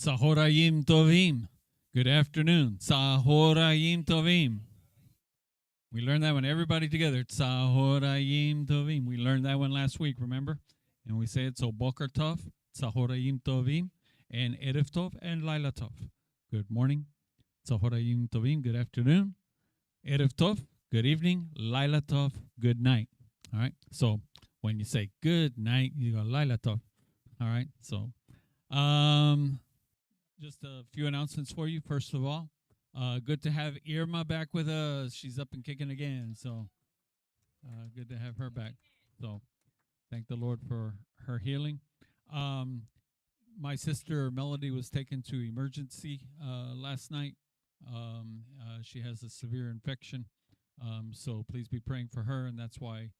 Tzahoraim Tovim. Good afternoon. Tzahoraim Tovim. We learned that one, everybody together. Tzahoraim Tovim. We learned that one last week, remember? And we say it so Boker Tov, Tzahoraim Tovim, and Erev Tov, and Laila Tov. Good morning. Tzahoraim Tovim. Good afternoon. Erev Tov. Good evening. Laila Tov. Good night. All right. So when you say good night, you go Laila Tov. All right. So, just a few announcements for you. First of all, good to have Irma back with us. She's up and kicking again. So good to have her back. So thank the Lord for her healing. My sister Melody was taken to emergency last night. She has a severe infection. So please be praying for her. And that's why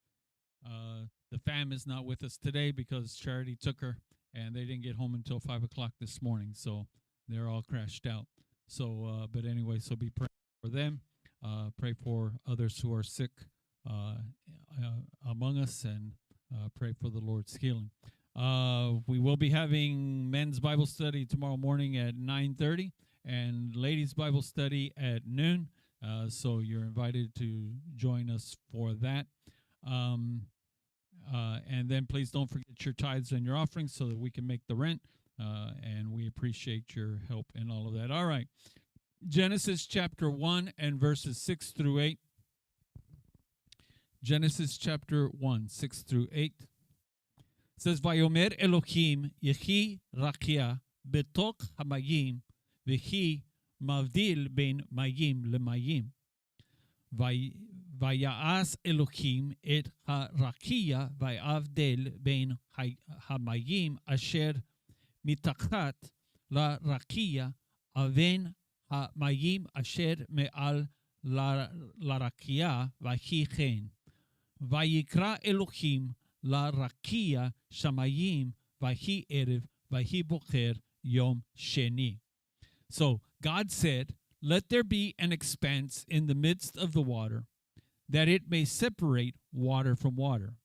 the fam is not with us today, because Charity took her and they didn't get home until 5 o'clock this morning. So they're all crashed out. So, but anyway, so be praying for them. Pray for others who are sick among us, and pray for the Lord's healing. We will be having men's Bible study tomorrow morning at 9:30 and ladies' Bible study at noon. So you're invited to join us for that. And then please don't forget your tithes and your offerings so that we can make the rent. And we appreciate your help in all of that. All right. Genesis chapter 1 and verses 6 through 8. Genesis chapter 1, 6 through 8. It says, Vayomer Elohim yehi rakia betok hamayim vehi mavdil ben mayim lemayim. Vayas Elohim et harakia vayavdel ben hamayim asher מתחת לרקיע אבן המים אשר מעל לרקיע ויהי כן. ויקרא אלוהים לרקיע שמיים ויהי ערב ויהי בוקר יום שני. So God said, let there be an expanse in the midst of the water, that it may separate water from water.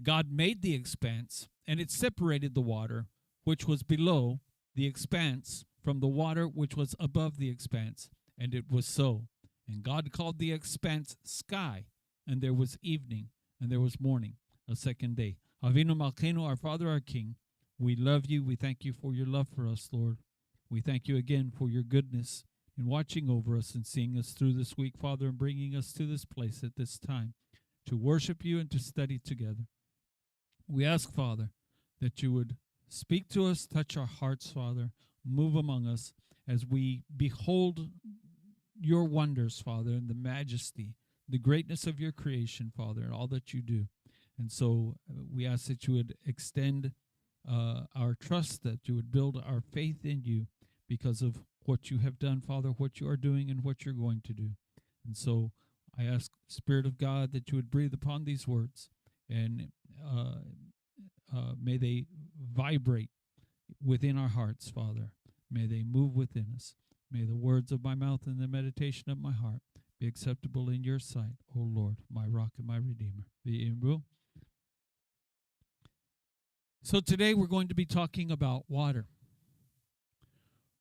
God made the expanse, and it separated the water which was below the expanse from the water which was above the expanse. And it was so. And God called the expanse sky, and there was evening, and there was morning, a second day. Avinu Malkeinu, our Father, our King, we love you. We thank you for your love for us, Lord. We thank you again for your goodness in watching over us and seeing us through this week, Father, and bringing us to this place at this time to worship you and to study together. We ask, Father, that you would speak to us, touch our hearts, Father, move among us as we behold your wonders, Father, and the majesty, the greatness of your creation, Father, and all that you do. And so we ask that you would extend our trust, that you would build our faith in you because of what you have done, Father, what you are doing, and what you're going to do. And so I ask, Spirit of God, that you would breathe upon these words, and may they vibrate within our hearts, Father. May they move within us. May the words of my mouth and the meditation of my heart be acceptable in your sight, O Lord, my rock and my redeemer. So today we're going to be talking about water.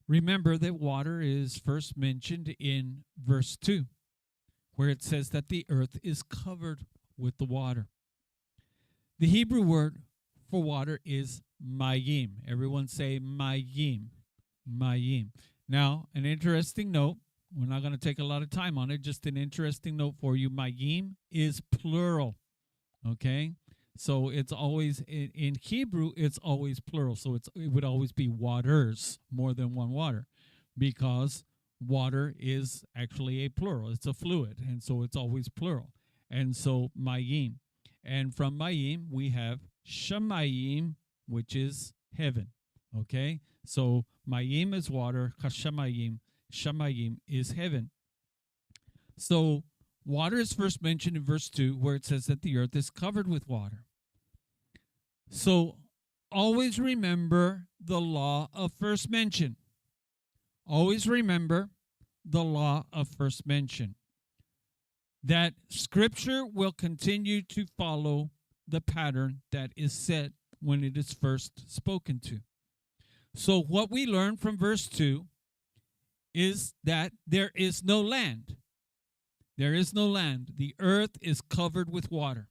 Remember that water is first mentioned in verse 2, where it says that the earth is covered with the water. The Hebrew word for water is mayim. Everyone say mayim. Mayim. Now, an interesting note. We're not going to take a lot of time on it. Just an interesting note for you. Mayim is plural. Okay? So it's always, in Hebrew, it's always plural. So it would always be waters, more than one water, because water is actually a plural. It's a fluid, and so it's always plural. And so mayim. And from mayim, we have shamayim, which is heaven. Okay? So mayim is water, shamayim is heaven. So water is first mentioned in verse 2, where it says that the earth is covered with water. So always remember the law of first mention. Always remember the law of first mention. That Scripture will continue to follow the pattern that is set when it is first spoken to. So what we learn from verse 2 is that there is no land. There is no land. The earth is covered with water.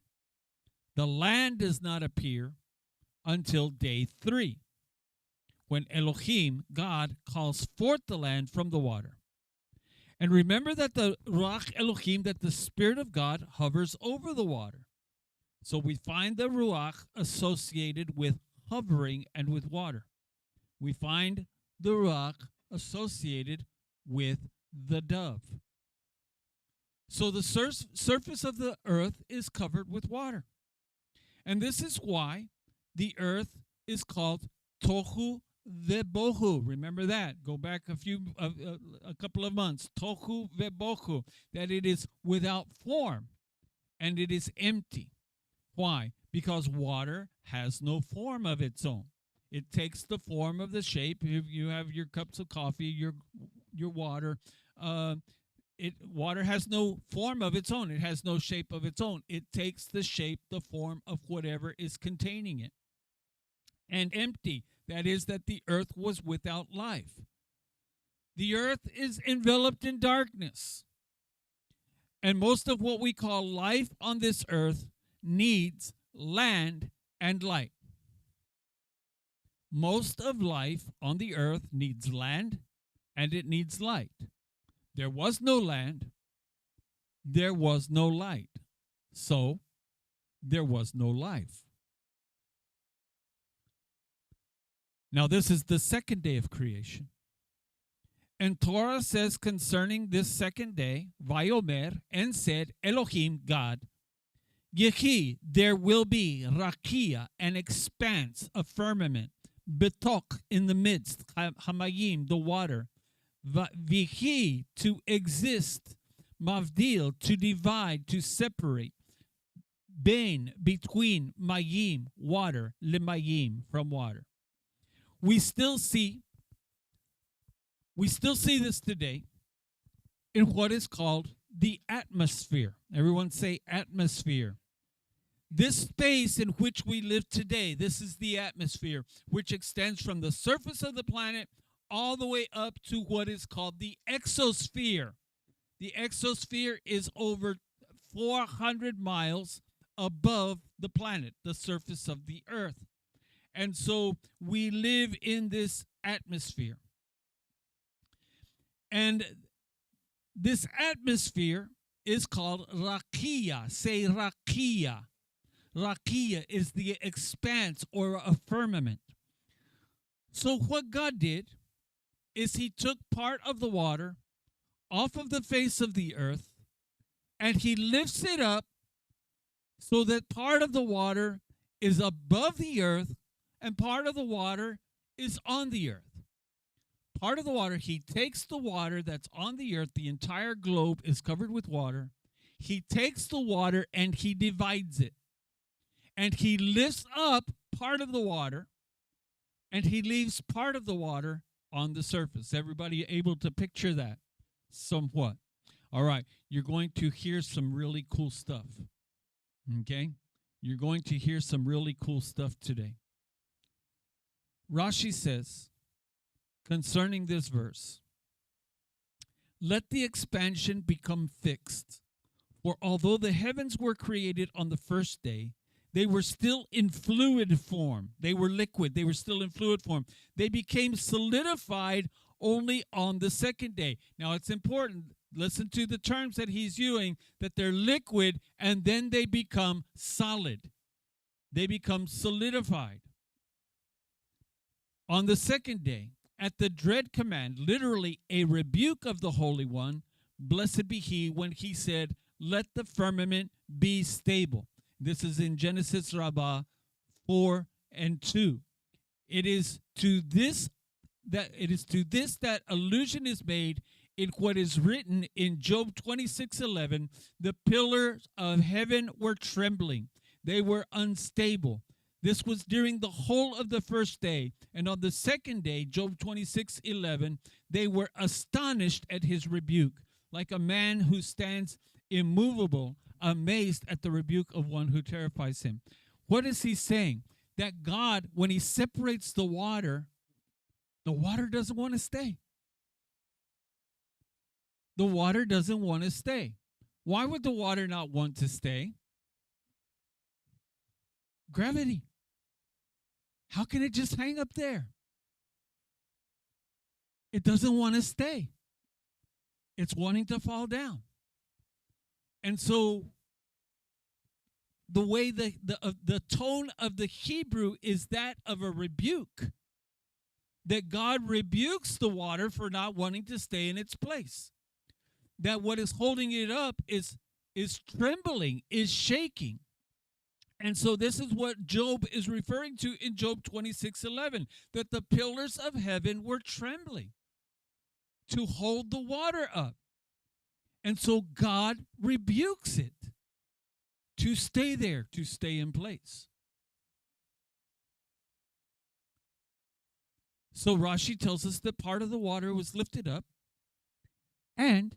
The land does not appear until day 3, when Elohim, God, calls forth the land from the water. And remember that the Ruach Elohim, that the Spirit of God hovers over the water. So we find the Ruach associated with hovering and with water. We find the Ruach associated with the dove. So the surface of the earth is covered with water. And this is why the earth is called Tohu Vebohu. Remember that. Go back a couple of months. Tohu Vebohu. That it is without form and it is empty. Why? Because water has no form of its own. It takes the form of the shape. If you have your cups of coffee, your water, water has no form of its own. It has no shape of its own. It takes the shape, the form of whatever is containing it. And empty, that is, that the earth was without life. The earth is enveloped in darkness. And most of what we call life on this earth needs land and light. Most of life on the earth needs land and it needs light. There was no land, there was no light, so there was no life. Now this is the second day of creation. And Torah says concerning this second day, Vayomer, and said, Elohim, God, Yehi, there will be Rakia, an expanse, a firmament, Betok, in the midst, Hamayim, the water, Vihi, to exist, Mavdil, to divide, to separate, Bain, between, Mayim, water, Lemayim, from water. We still see this today in what is called the atmosphere. Everyone say atmosphere. This space in which we live today, this is the atmosphere, which extends from the surface of the planet all the way up to what is called the exosphere. The exosphere is over 400 miles above the planet, the surface of the earth. And so we live in this atmosphere. And this atmosphere is called Rakia. Say Rakia. Rakia is the expanse or a firmament. So what God did is he took part of the water off of the face of the earth and he lifts it up so that part of the water is above the earth and part of the water is on the earth. Part of the water, he takes the water that's on the earth, the entire globe is covered with water. He takes the water and he divides it. And he lifts up part of the water and he leaves part of the water on the surface. Everybody able to picture that somewhat? All right, you're going to hear some really cool stuff. Okay? You're going to hear some really cool stuff today. Rashi says, concerning this verse, let the expansion become fixed. For although the heavens were created on the first day, they were still in fluid form. They were liquid. They were still in fluid form. They became solidified only on the second day. Now, it's important. Listen to the terms that he's using, that they're liquid and then they become solid. They become solidified. On the second day, at the dread command, literally a rebuke of the Holy One, blessed be he, when he said, let the firmament be stable. This is in Genesis Rabbah 4 and 2. It is to this that allusion is made in what is written in Job 26:11. The pillars of heaven were trembling; they were unstable. This was during the whole of the first day, and on the second day, Job 26:11, they were astonished at his rebuke, like a man who stands immovable, amazed at the rebuke of one who terrifies him. What is he saying? That God, when he separates the water, The water doesn't want to stay. The water doesn't want to stay. Why would the water not want to stay? Gravity. How can it just hang up there? It doesn't want to stay. It's wanting to fall down. And so the way the tone of the Hebrew is that of a rebuke. That God rebukes the water for not wanting to stay in its place. That what is holding it up is trembling, is shaking. And so this is what Job is referring to in Job 26:11, that the pillars of heaven were trembling to hold the water up. And so God rebukes it to stay there, to stay in place. So Rashi tells us that part of the water was lifted up and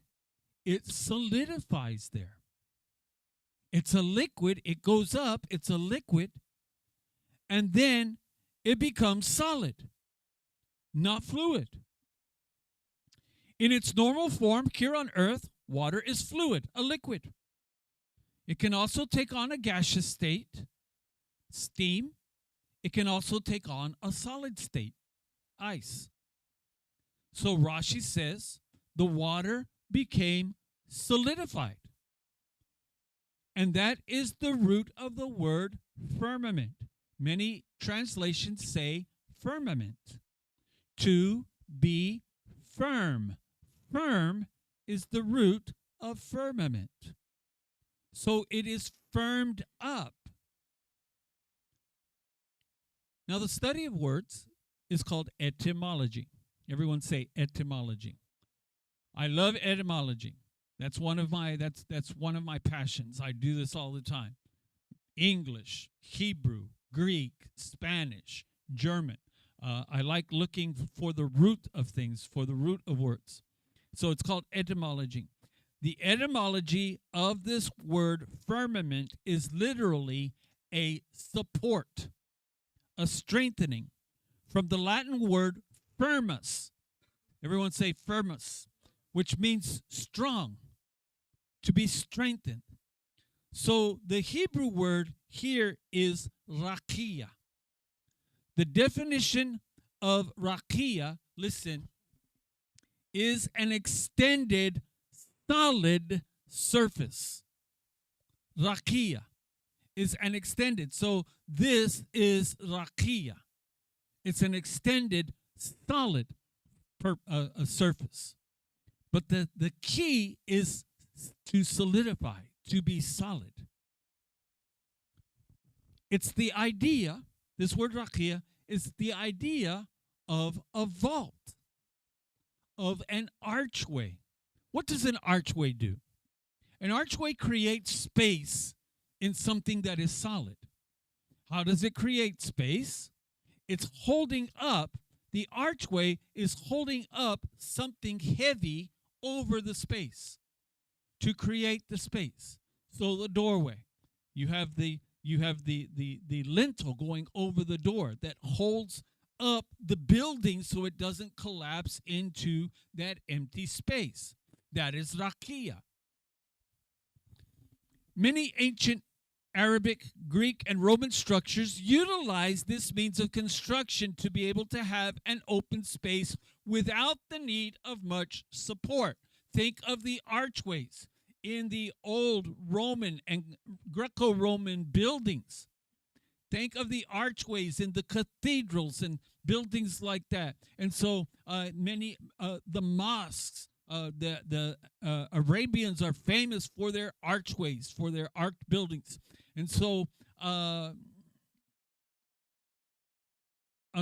it solidifies there. It's a liquid. It goes up. It's a liquid. And then it becomes solid, not fluid. In its normal form, here on earth, water is fluid, a liquid. It can also take on a gaseous state, steam. It can also take on a solid state, ice. So Rashi says the water became solidified. And that is the root of the word firmament. Many translations say firmament. To be firm. Firm is the root of firmament. So it is firmed up. Now the study of words is called etymology. Everyone say etymology. I love etymology. That's one of my passions. I do this all the time. English, Hebrew, Greek, Spanish, German. I like looking for the root of things, for the root of words. So it's called etymology. The etymology of this word firmament is literally a support, a strengthening, from the Latin word firmus. Everyone say firmus, which means strong, to be strengthened. So the Hebrew word here is rakia. The definition of rakia, listen, is an extended solid surface. Rakia is an extended. So this is rakia. It's an extended solid surface. But the key is to solidify, to be solid. It's the idea, this word rakia, is the idea of a vault, of an archway. What does an archway do? An archway creates space in something that is solid. How does it create space? It's holding up, the archway is holding up something heavy over the space to create the space. So the doorway, you have the lintel going over the door that holds up the building so it doesn't collapse into that empty space. That is rakia. Many ancient Arabic, Greek, and Roman structures utilize this means of construction to be able to have an open space without the need of much support. Think of the archways in the old Roman and Greco-Roman buildings. Think of the archways in the cathedrals and buildings like that. And so the mosques, the Arabians are famous for their archways, for their arched buildings. And so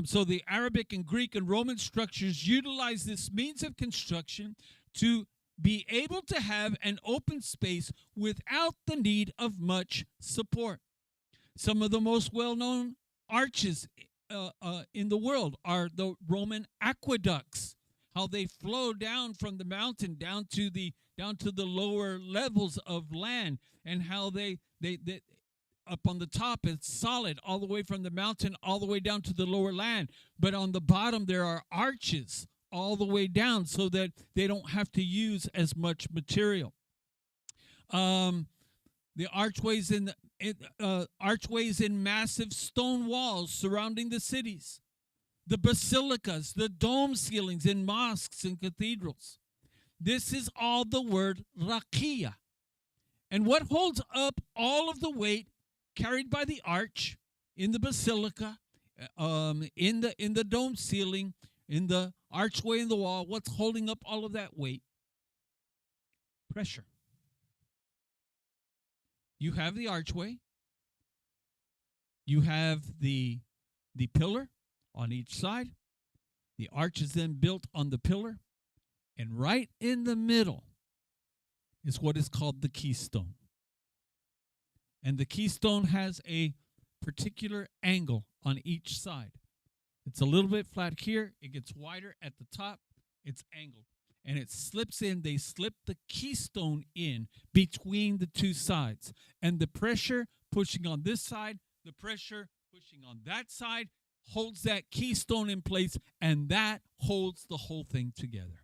so the Arabic and Greek and Roman structures utilize this means of construction to be able to have an open space without the need of much support. Some of the most well-known arches in the world are the Roman aqueducts, how they flow down from the mountain down to the lower levels of land, and how they up on the top, it's solid all the way from the mountain all the way down to the lower land. But on the bottom, there are arches all the way down so that they don't have to use as much material. The archways in massive stone walls surrounding the cities, the basilicas, the dome ceilings in mosques and cathedrals. This is all the word rakia. And what holds up all of the weight carried by the arch in the basilica, in the dome ceiling, in the archway in the wall, what's holding up all of that weight? Pressure. You have the archway. You have the pillar on each side. The arch is then built on the pillar. And right in the middle is what is called the keystone. And the keystone has a particular angle on each side. It's a little bit flat here. It gets wider at the top. It's angled. And it slips in. They slip the keystone in between the two sides. And the pressure pushing on this side, the pressure pushing on that side holds that keystone in place, and that holds the whole thing together.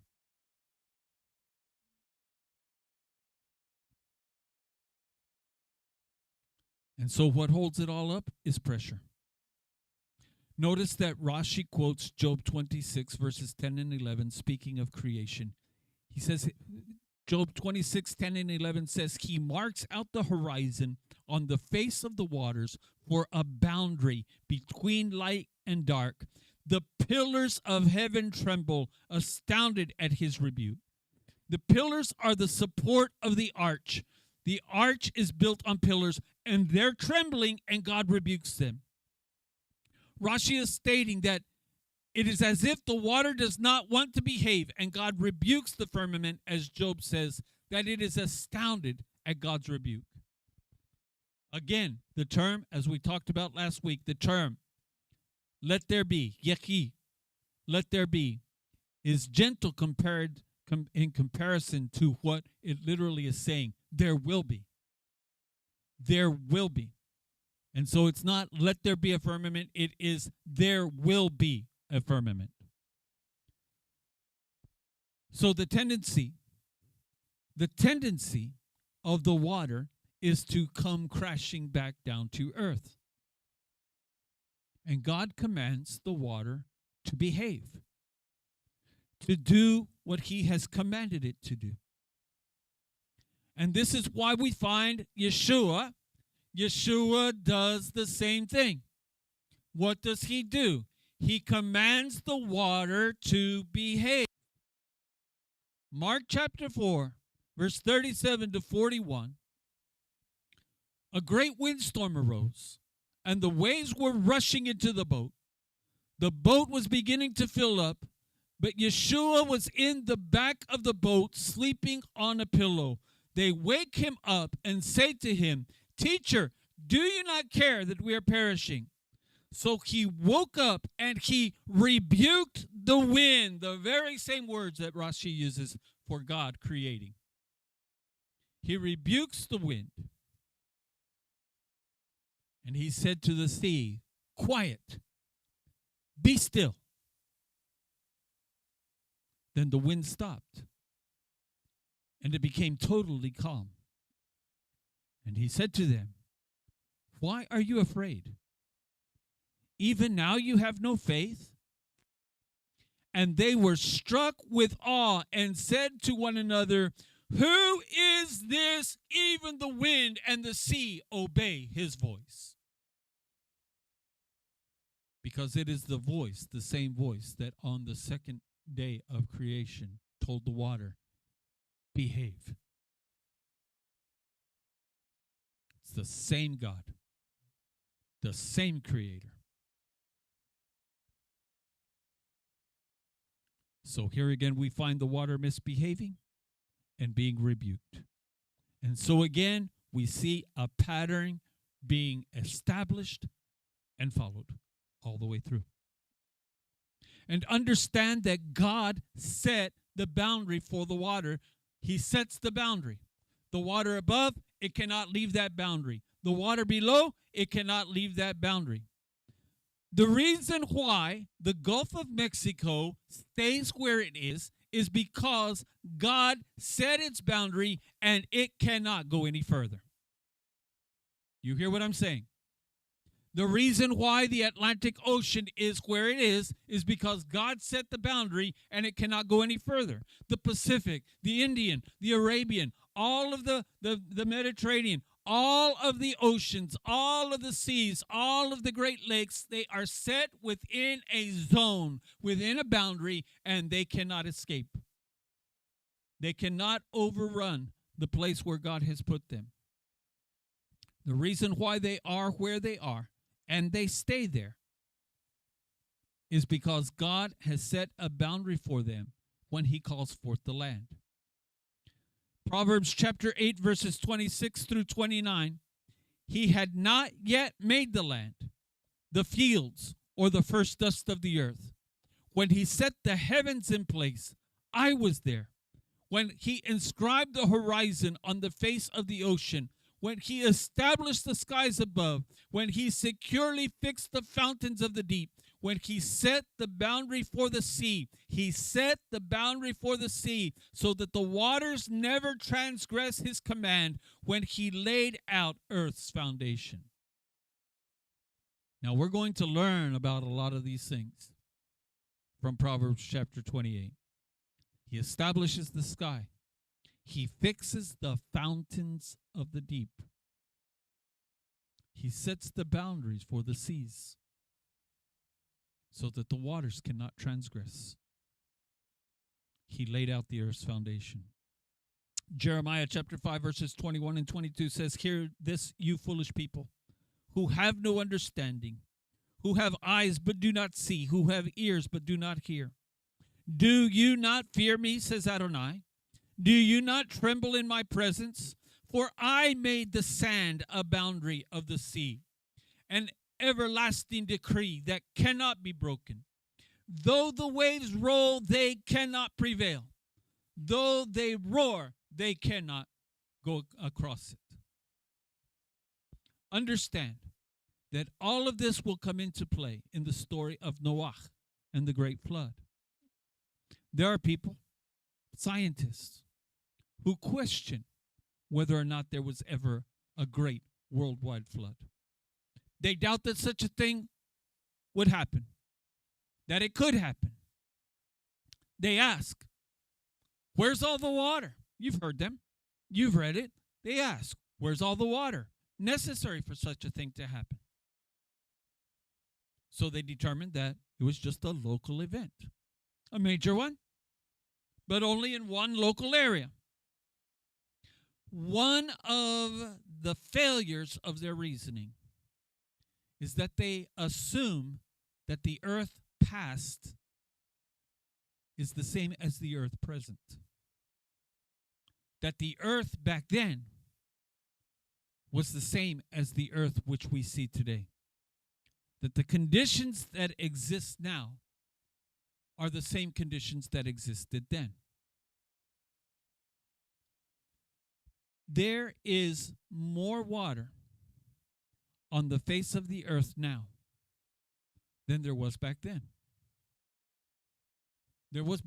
And so what holds it all up is pressure. Notice that Rashi quotes Job 26, verses 10 and 11, speaking of creation. He says, Job 26, 10 and 11 says, He marks out the horizon on the face of the waters for a boundary between light and dark. The pillars of heaven tremble, astounded at His rebuke. The pillars are the support of the arch. The arch is built on pillars, and they're trembling, and God rebukes them. Rashi is stating that it is as if the water does not want to behave, and God rebukes the firmament, as Job says, that it is astounded at God's rebuke. Again, the term, as we talked about last week, the term, let there be, yechi, let there be, is gentle in comparison to what it literally is saying. There will be. There will be. And so it's not let there be a firmament, it is there will be a firmament. So the tendency of the water is to come crashing back down to earth. And God commands the water to behave, to do what He has commanded it to do. And this is why we find Yeshua does the same thing. What does He do? He commands the water to behave. Mark chapter 4, verse 37 to 41. A great windstorm arose, and the waves were rushing into the boat. The boat was beginning to fill up, but Yeshua was in the back of the boat, sleeping on a pillow. They wake Him up and say to Him, Teacher, do you not care that we are perishing? So He woke up and He rebuked the wind, the very same words that Rashi uses for God creating. He rebukes the wind. And He said to the sea, Quiet, be still. Then the wind stopped, and it became totally calm. And He said to them, Why are you afraid? Even now you have no faith? And they were struck with awe and said to one another, Who is this? Even the wind and the sea obey His voice. Because it is the voice, the same voice that on the second day of creation told the water, behave. It's the same God, the same Creator. So here again we find the water misbehaving and being rebuked. And so again we see a pattern being established and followed all the way through. And understand that God set the boundary for the water. He sets the boundary. The water above, it cannot leave that boundary. The water below, it cannot leave that boundary. The reason why the Gulf of Mexico stays where it is because God set its boundary and it cannot go any further. You hear what I'm saying? The reason why the Atlantic Ocean is where it is because God set the boundary and it cannot go any further. The Pacific, the Indian, the Arabian, all of the Mediterranean, all of the oceans, all of the seas, all of the Great Lakes, they are set within a zone, within a boundary, and they cannot escape. They cannot overrun the place where God has put them. The reason why they are where they are and they stay there is because God has set a boundary for them when he calls forth the land. Proverbs chapter 8, verses 26 through 29, he had not yet made the land, the fields, or the first dust of the earth. When he set the heavens in place, I was there. When he inscribed the horizon on the face of the ocean, when he established the skies above, when he securely fixed the fountains of the deep, when he set the boundary for the sea, he set the boundary for the sea so that the waters never transgress his command, when he laid out earth's foundation. Now we're going to learn about a lot of these things from Proverbs chapter 28. He establishes the sky. He fixes the fountains of the deep. He sets the boundaries for the seas so that the waters cannot transgress. He laid out the earth's foundation. Jeremiah chapter 5 verses 21 and 22 says, "Hear this, you foolish people, who have no understanding, who have eyes but do not see, who have ears but do not hear. Do you not fear me, says Adonai? Do you not tremble in my presence? For I made the sand a boundary of the sea, an everlasting decree that cannot be broken. Though the waves roll, they cannot prevail. Though they roar, they cannot go across it." Understand that all of this will come into play in the story of Noah and the great flood. There are people, scientists, who question whether or not there was ever a great worldwide flood. They doubt that such a thing would happen, that it could happen. They ask, where's all the water? You've heard them. You've read it. They ask, where's all the water necessary for such a thing to happen? So they determined that it was just a local event, a major one, but only in one local area. One of the failures of their reasoning is that they assume that the earth past is the same as the earth present. That the earth back then was the same as the earth which we see today. That the conditions that exist now are the same conditions that existed then. There is more water on the face of the earth now than there was back then. There was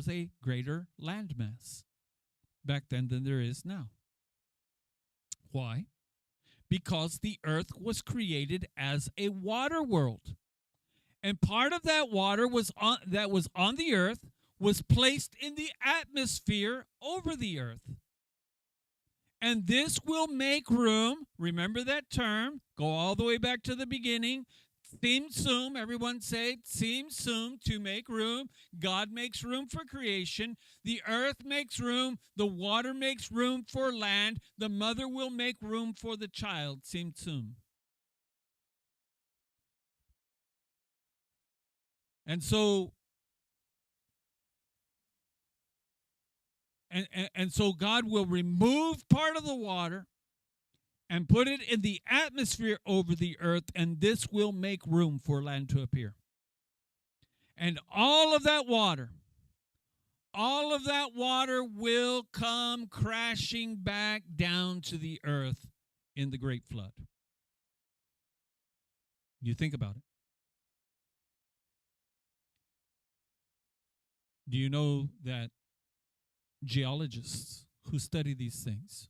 a greater landmass back then than there is now. Why? Because the earth was created as a water world. And part of that water that was on the earth was placed in the atmosphere over the earth. And this will make room, remember that term, go all the way back to the beginning, Tzimtzum, everyone say Tzimtzum, to make room. God makes room for creation. The earth makes room. The water makes room for land. The mother will make room for the child, Tzimtzum. And so And so God will remove part of the water and put it in the atmosphere over the earth, and this will make room for land to appear. And all of that water will come crashing back down to the earth in the Great Flood. You think about it. Do you know that geologists who study these things,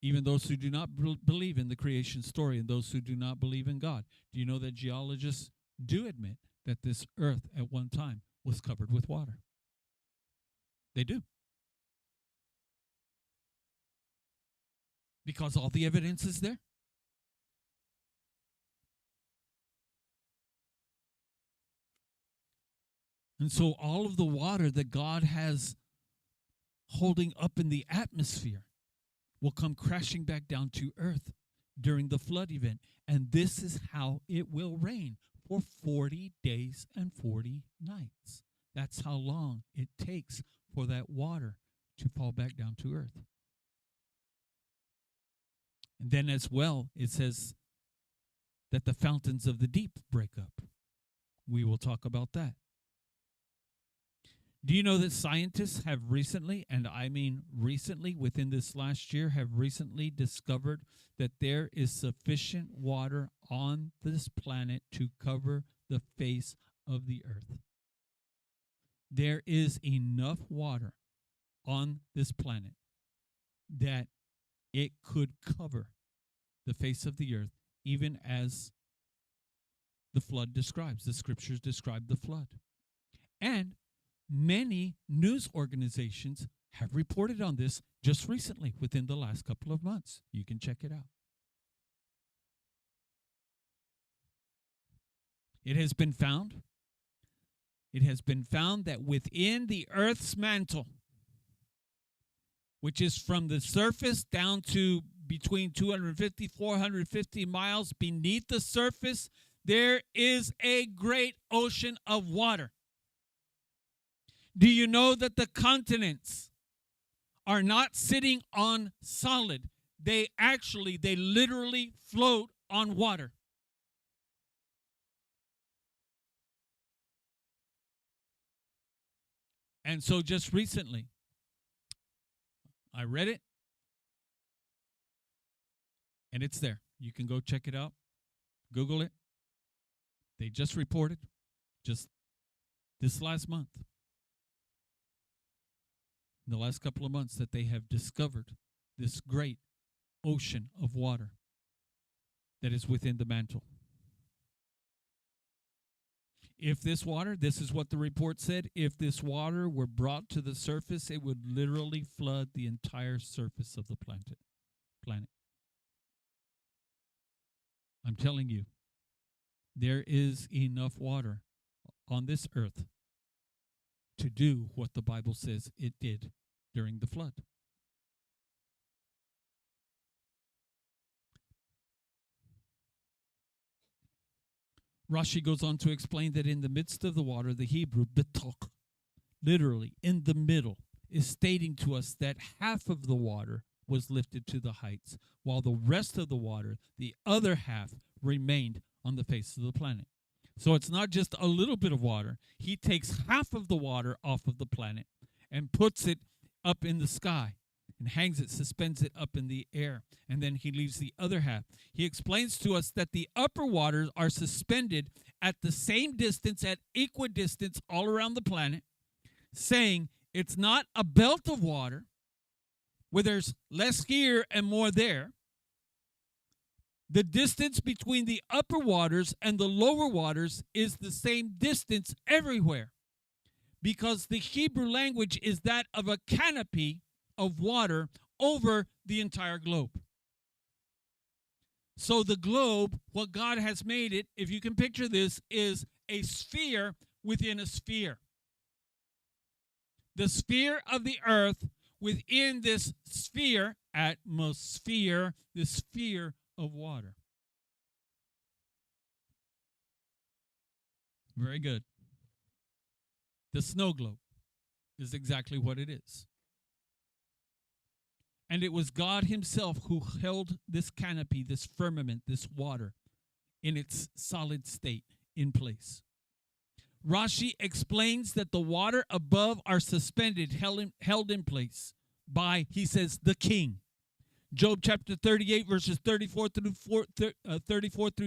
even those who do not believe in the creation story and those who do not believe in God, do you know that geologists do admit that this earth at one time was covered with water? They do. Because all the evidence is there. And so all of the water that God has holding up in the atmosphere will come crashing back down to earth during the flood event. And this is how it will rain for 40 days and 40 nights. That's how long it takes for that water to fall back down to earth. And then as well, it says that the fountains of the deep break up. We will talk about that. Do you know that scientists have recently, and I mean recently, within this last year, have recently discovered that there is sufficient water on this planet to cover the face of the earth? There is enough water on this planet that it could cover the face of the earth, even as the flood describes. The scriptures describe the flood. And many news organizations have reported on this just recently, within the last couple of months. You can check it out. It has been found that within the earth's mantle, which is from the surface down to between 250, 450 miles beneath the surface, there is a great ocean of water. Do you know that the continents are not sitting on solid? They literally float on water. And so just recently, I read it, and it's there. You can go check it out. Google it. They just reported, just this last month, in the last couple of months, that they have discovered this great ocean of water that is within the mantle. If this water, this is what the report said, if this water were brought to the surface, it would literally flood the entire surface of the planet. I'm telling you, there is enough water on this earth to do what the Bible says it did during the flood. Rashi goes on to explain that in the midst of the water, the Hebrew betok, literally in the middle, is stating to us that half of the water was lifted to the heights, while the rest of the water, the other half, remained on the face of the planet. So it's not just a little bit of water. He takes half of the water off of the planet and puts it up in the sky and hangs it, suspends it up in the air, and then he leaves the other half. He explains to us that the upper waters are suspended at the same distance, at equidistance, all around the planet, saying it's not a belt of water where there's less here and more there. The distance between the upper waters and the lower waters is the same distance everywhere, because the Hebrew language is that of a canopy of water over the entire globe. So the globe, what God has made it, if you can picture this, is a sphere within a sphere. The sphere of the earth within this sphere, atmosphere, this sphere of water. Very good. The snow globe is exactly what it is. And it was God himself who held this canopy, this firmament, this water, in its solid state, in place. Rashi explains that the water above are suspended, held in place, by, he says, the king. Job chapter 38, verses 34 through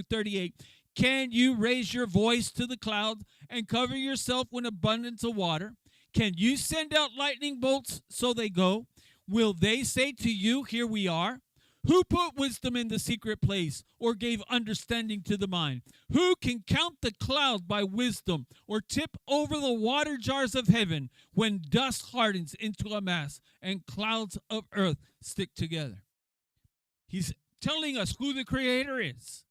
38. Can you raise your voice to the clouds and cover yourself with abundance of water? Can you send out lightning bolts so they go? Will they say to you, here we are? Who put wisdom in the secret place or gave understanding to the mind? Who can count the clouds by wisdom or tip over the water jars of heaven when dust hardens into a mass and clouds of earth stick together? He's telling us who the Creator is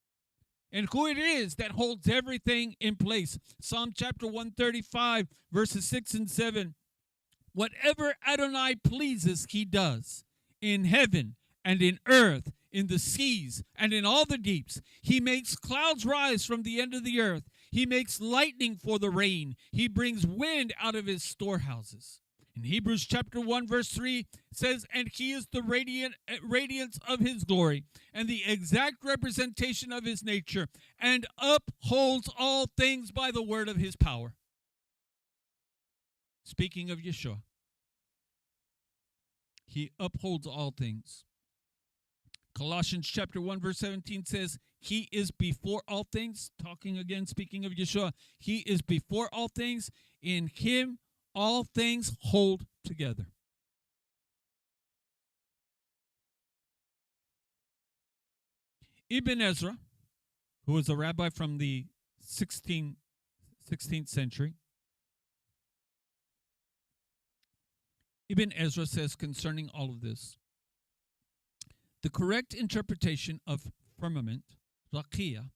and who it is that holds everything in place. Psalm chapter 135, verses 6 and 7. Whatever Adonai pleases, he does in heaven and in earth, in the seas and in all the deeps. He makes clouds rise from the end of the earth. He makes lightning for the rain. He brings wind out of his storehouses. In Hebrews chapter 1, verse 3 says, and he is the radiance of his glory and the exact representation of his nature, and upholds all things by the word of his power. Speaking of Yeshua, he upholds all things. Colossians chapter 1, verse 17 says, he is before all things. Talking again, speaking of Yeshua, he is before all things. In him all things hold together. Ibn Ezra, who was a rabbi from the 16th century, Ibn Ezra says concerning all of this, the correct interpretation of firmament, rakia,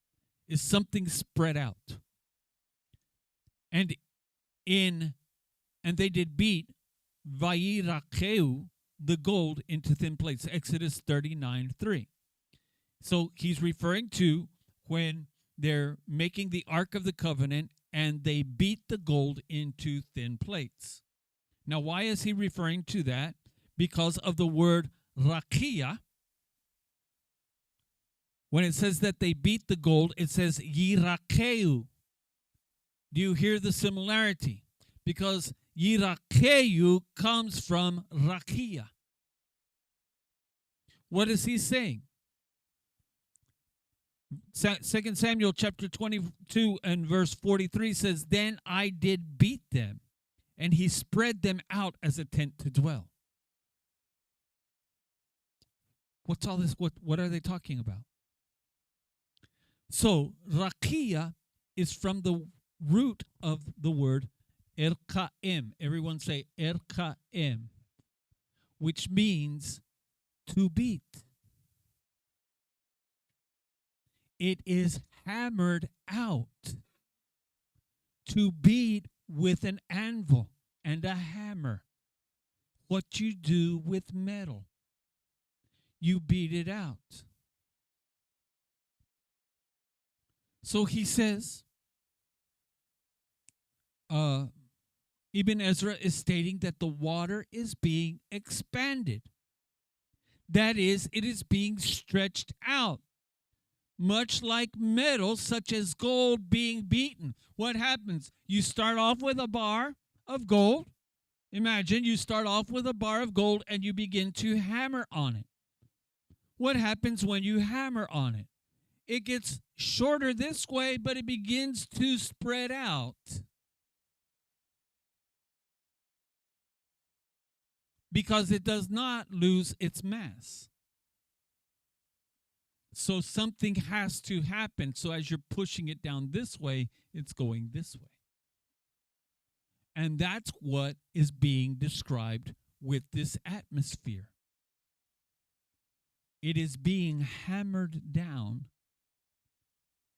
is something spread out. And they did beat vayirakheu, the gold, into thin plates. Exodus 39:3. So he's referring to when they're making the Ark of the Covenant and they beat the gold into thin plates. Now, why is he referring to that? Because of the word rakia. When it says that they beat the gold, it says yirakeu. Do you hear the similarity? Because yirakeu comes from rakia. What is he saying? 2 Samuel chapter 22 and verse 43 says, then I did beat them, and he spread them out as a tent to dwell. What's all this? What are they talking about? So, rakia is from the root of the word erkaem. Everyone say erkaem, which means to beat. It is hammered out. To beat with an anvil and a hammer. What you do with metal. You beat it out. So he says, Ibn Ezra is stating that the water is being expanded. That is, it is being stretched out. Much like metal, such as gold being beaten. What happens? You start off with a bar of gold. Imagine you start off with a bar of gold and you begin to hammer on it. What happens when you hammer on it? It gets shorter this way, but it begins to spread out. Because it does not lose its mass. So something has to happen. So as you're pushing it down this way, it's going this way. And that's what is being described with this atmosphere. It is being hammered down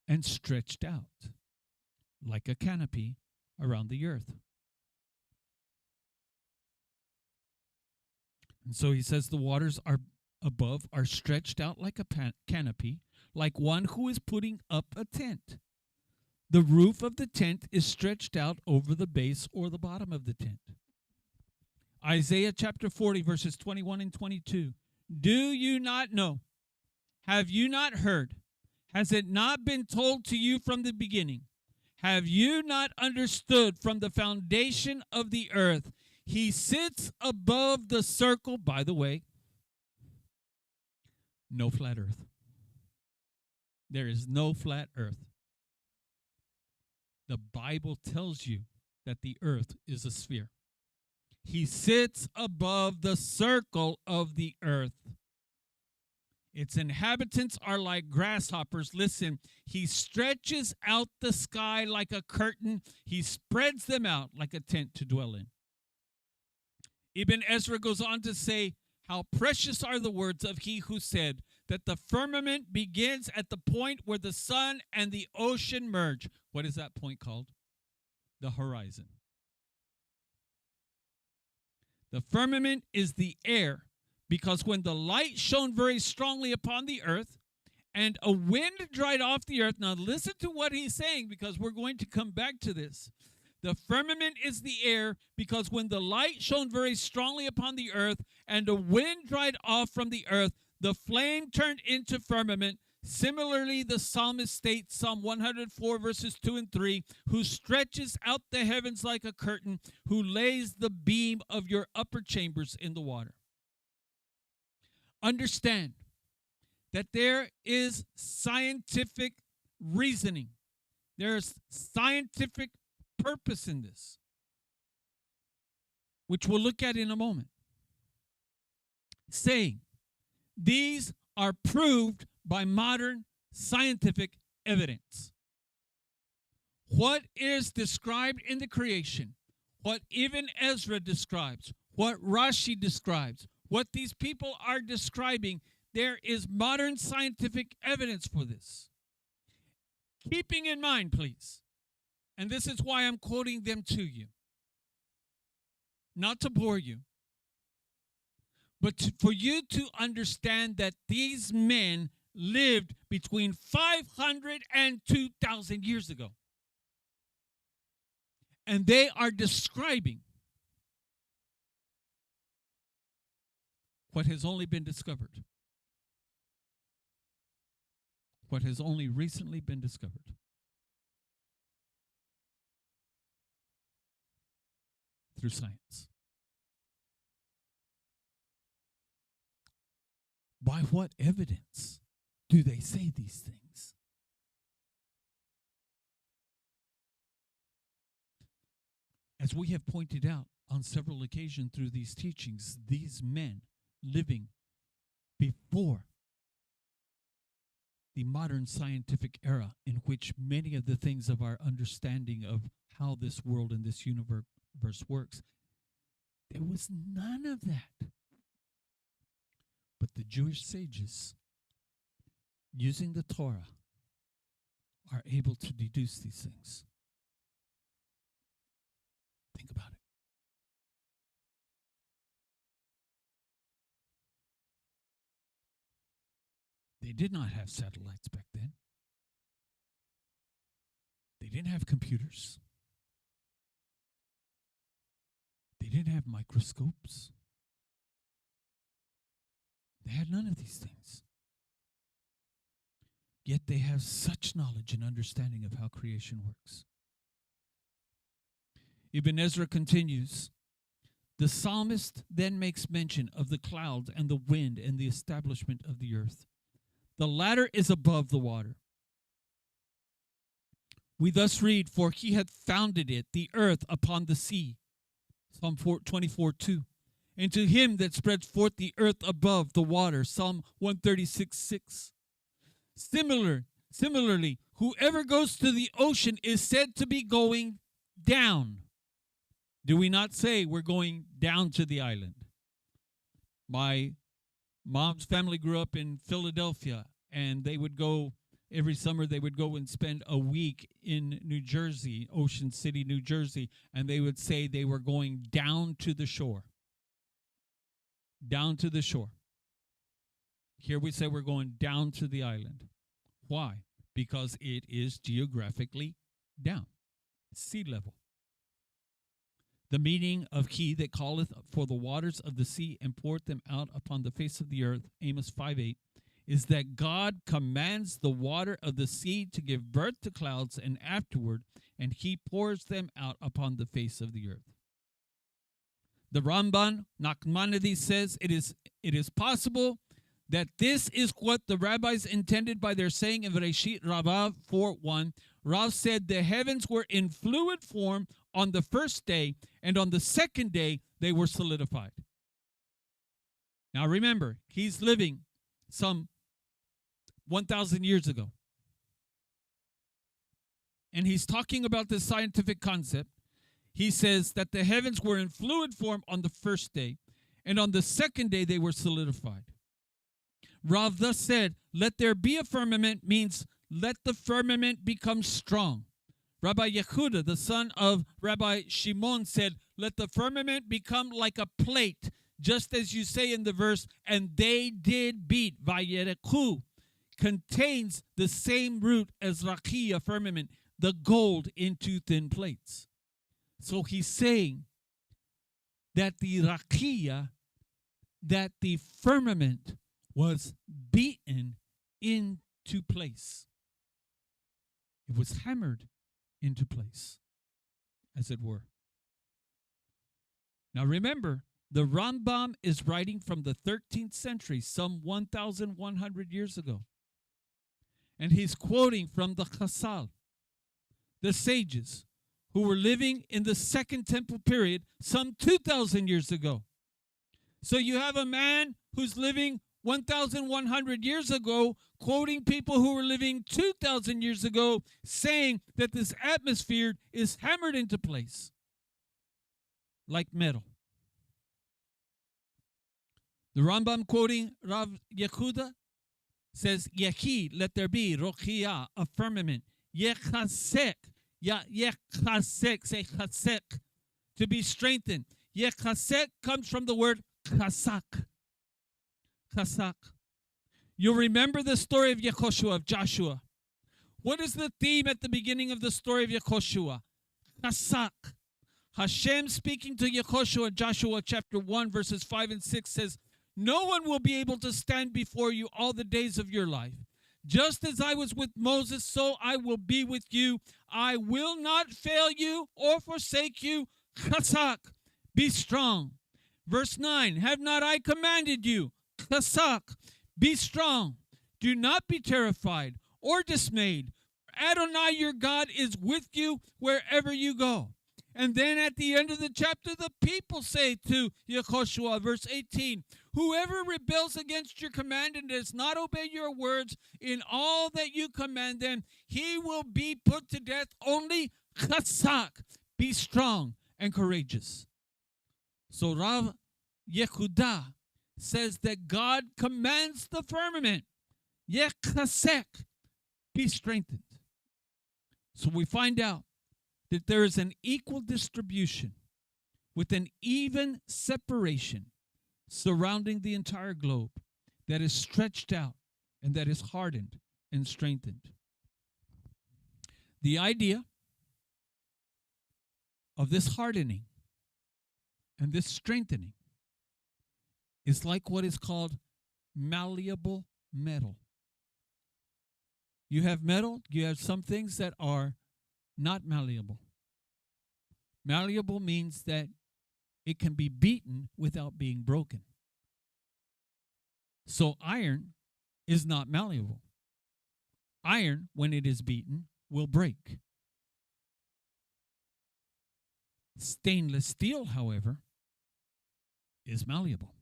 and stretched out like a canopy around the earth. And so he says the waters are above are stretched out like a canopy, like one who is putting up a tent. The roof of the tent is stretched out over the base or the bottom of the tent. Isaiah chapter 40, verses 21 and 22. Do you not know? Have you not heard? Has it not been told to you from the beginning? Have you not understood from the foundation of the earth? He sits above the circle. By the way, no flat earth. There is no flat earth. The Bible tells you that the earth is a sphere. He sits above the circle of the earth. Its inhabitants are like grasshoppers. Listen, he stretches out the sky like a curtain. He spreads them out like a tent to dwell in. Ibn Ezra goes on to say, how precious are the words of he who said that the firmament begins at the point where the sun and the ocean merge. What is that point called? The horizon. The firmament is the air, because when the light shone very strongly upon the earth and a wind dried off the earth. Now listen to what he's saying, because we're going to come back to this. The firmament is the air, because when the light shone very strongly upon the earth and a wind dried off from the earth, the flame turned into firmament. Similarly, the psalmist states, Psalm 104, verses 2 and 3, who stretches out the heavens like a curtain, who lays the beam of your upper chambers in the water. Understand that there is scientific reasoning. There's scientific purpose in this, which we'll look at in a moment. Saying these are proved by modern scientific evidence. What is described in the creation, what Ibn Ezra describes, what Rashi describes, what these people are describing, there is modern scientific evidence for this. Keeping in mind, please, and this is why I'm quoting them to you, not to bore you, but for you to understand that these men lived between 500 and 2,000 years ago. And they are describing what has only been discovered, what has only recently been discovered. Through science. By what evidence do they say these things? As we have pointed out on several occasions through these teachings, these men living before the modern scientific era, in which many of the things of our understanding of how this world and this universe works, there was none of that. But the Jewish sages, using the Torah, are able to deduce these things. Think about it. They did not have satellites back then. They didn't have computers. They didn't have microscopes. They had none of these things. Yet they have such knowledge and understanding of how creation works. Ibn Ezra continues, the psalmist then makes mention of the clouds and the wind and the establishment of the earth. The latter is above the water. We thus read, for he hath founded it, the earth, upon the sea. Psalm 24:2. And to him that spreads forth the earth above the water. Psalm 136:6. Similarly, whoever goes to the ocean is said to be going down. Do we not say we're going down to the island? My mom's family grew up in Philadelphia, and they would go every summer. They would go and spend a week in New Jersey, Ocean City, New Jersey, and they would say they were going down to the shore. Down to the shore. Here we say we're going down to the island. Why? Because it is geographically down, sea level. The meaning of he that calleth for the waters of the sea and poureth them out upon the face of the earth, Amos 5:8, is that God commands the water of the sea to give birth to clouds, and afterward, and he pours them out upon the face of the earth. The Ramban Nachmanides says it is possible that this is what the rabbis intended by their saying in Bereshit Rabbah 4:1. Rav said the heavens were in fluid form on the first day, and on the second day they were solidified. Now remember, he's living some 1,000 years ago. And he's talking about this scientific concept. He says that the heavens were in fluid form on the first day, and on the second day they were solidified. Rav thus said, let there be a firmament means let the firmament become strong. Rabbi Yehuda, the son of Rabbi Shimon, said, let the firmament become like a plate, just as you say in the verse, and they did beat. Vayereku contains the same root as rakia, firmament, the gold into thin plates. So he's saying that the rakia, that the firmament was beaten into place. It was hammered into place, as it were. Now remember, the Rambam is writing from the 13th century, some 1,100 years ago. And he's quoting from the Chasal, the sages, who were living in the Second Temple period some 2,000 years ago. So you have a man who's living 1,100 years ago, quoting people who were living 2,000 years ago, saying that this atmosphere is hammered into place like metal. The Rambam, quoting Rav Yehuda, says, Yehi, let there be, rochia, a firmament, yechasek, yechasek, say chasek, to be strengthened. Yechasek comes from the word chasak. Chasak. You'll remember the story of Yehoshua, of Joshua. What is the theme at the beginning of the story of Yehoshua? Chasak. Hashem speaking to Yehoshua, Joshua chapter 1, verses 5 and 6 says, no one will be able to stand before you all the days of your life. Just as I was with Moses, so I will be with you. I will not fail you or forsake you. Chasak, be strong. Verse 9, have not I commanded you? Chasak, be strong. Do not be terrified or dismayed. Adonai your God is with you wherever you go. And then at the end of the chapter, the people say to Yehoshua, verse 18, whoever rebels against your command and does not obey your words in all that you command them, he will be put to death. Only chasak, be strong and courageous. So Rav Yehuda says that God commands the firmament, yechasek, be strengthened. So we find out that there is an equal distribution with an even separation surrounding the entire globe that is stretched out and that is hardened and strengthened. The idea of this hardening and this strengthening is like what is called malleable metal. You have metal, you have some things that are not malleable. Malleable means that it can be beaten without being broken. So iron is not malleable. Iron, when it is beaten, will break. Stainless steel, however, is malleable.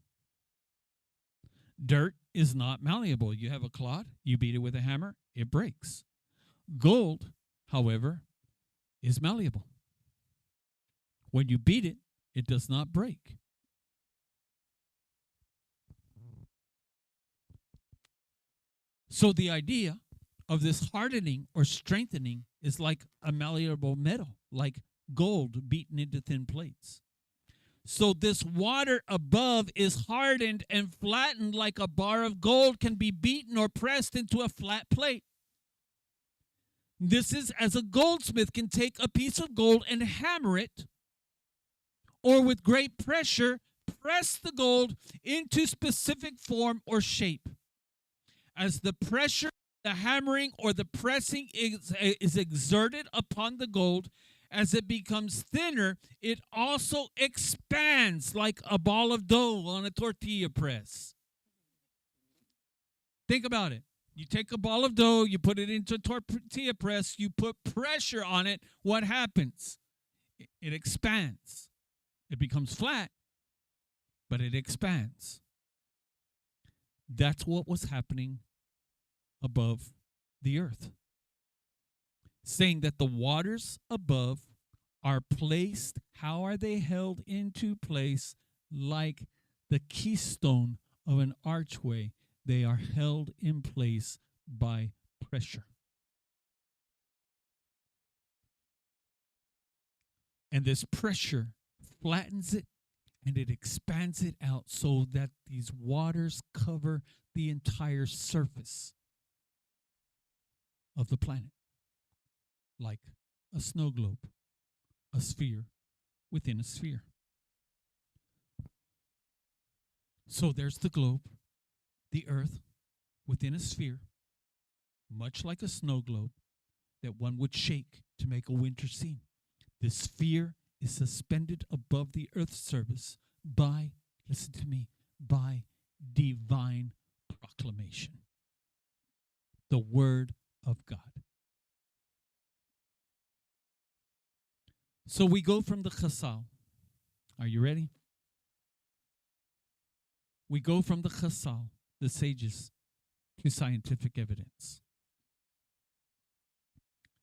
Dirt is not malleable. You have a clod, you beat it with a hammer, it breaks. Gold, however, is malleable. When you beat it, it does not break. So the idea of this hardening or strengthening is like a malleable metal, like gold beaten into thin plates. So this water above is hardened and flattened like a bar of gold can be beaten or pressed into a flat plate. This is as a goldsmith can take a piece of gold and hammer it, or with great pressure, press the gold into specific form or shape. As the pressure, the hammering, or the pressing is exerted upon the gold, as it becomes thinner, it also expands like a ball of dough on a tortilla press. Think about it. You take a ball of dough, you put it into a tortilla press, you put pressure on it. What happens? It expands. It becomes flat, but it expands. That's what was happening above the earth. Saying that the waters above are placed, how are they held into place? Like the keystone of an archway. They are held in place by pressure. And this pressure flattens it and it expands it out so that these waters cover the entire surface of the planet. Like a snow globe, a sphere within a sphere. So there's the globe, the earth within a sphere, much like a snow globe that one would shake to make a winter scene. The sphere is suspended above the earth's surface by, listen to me, by divine proclamation. The word of God. So we go from the Chazal. Are you ready? We go from the Chazal, the sages, to scientific evidence.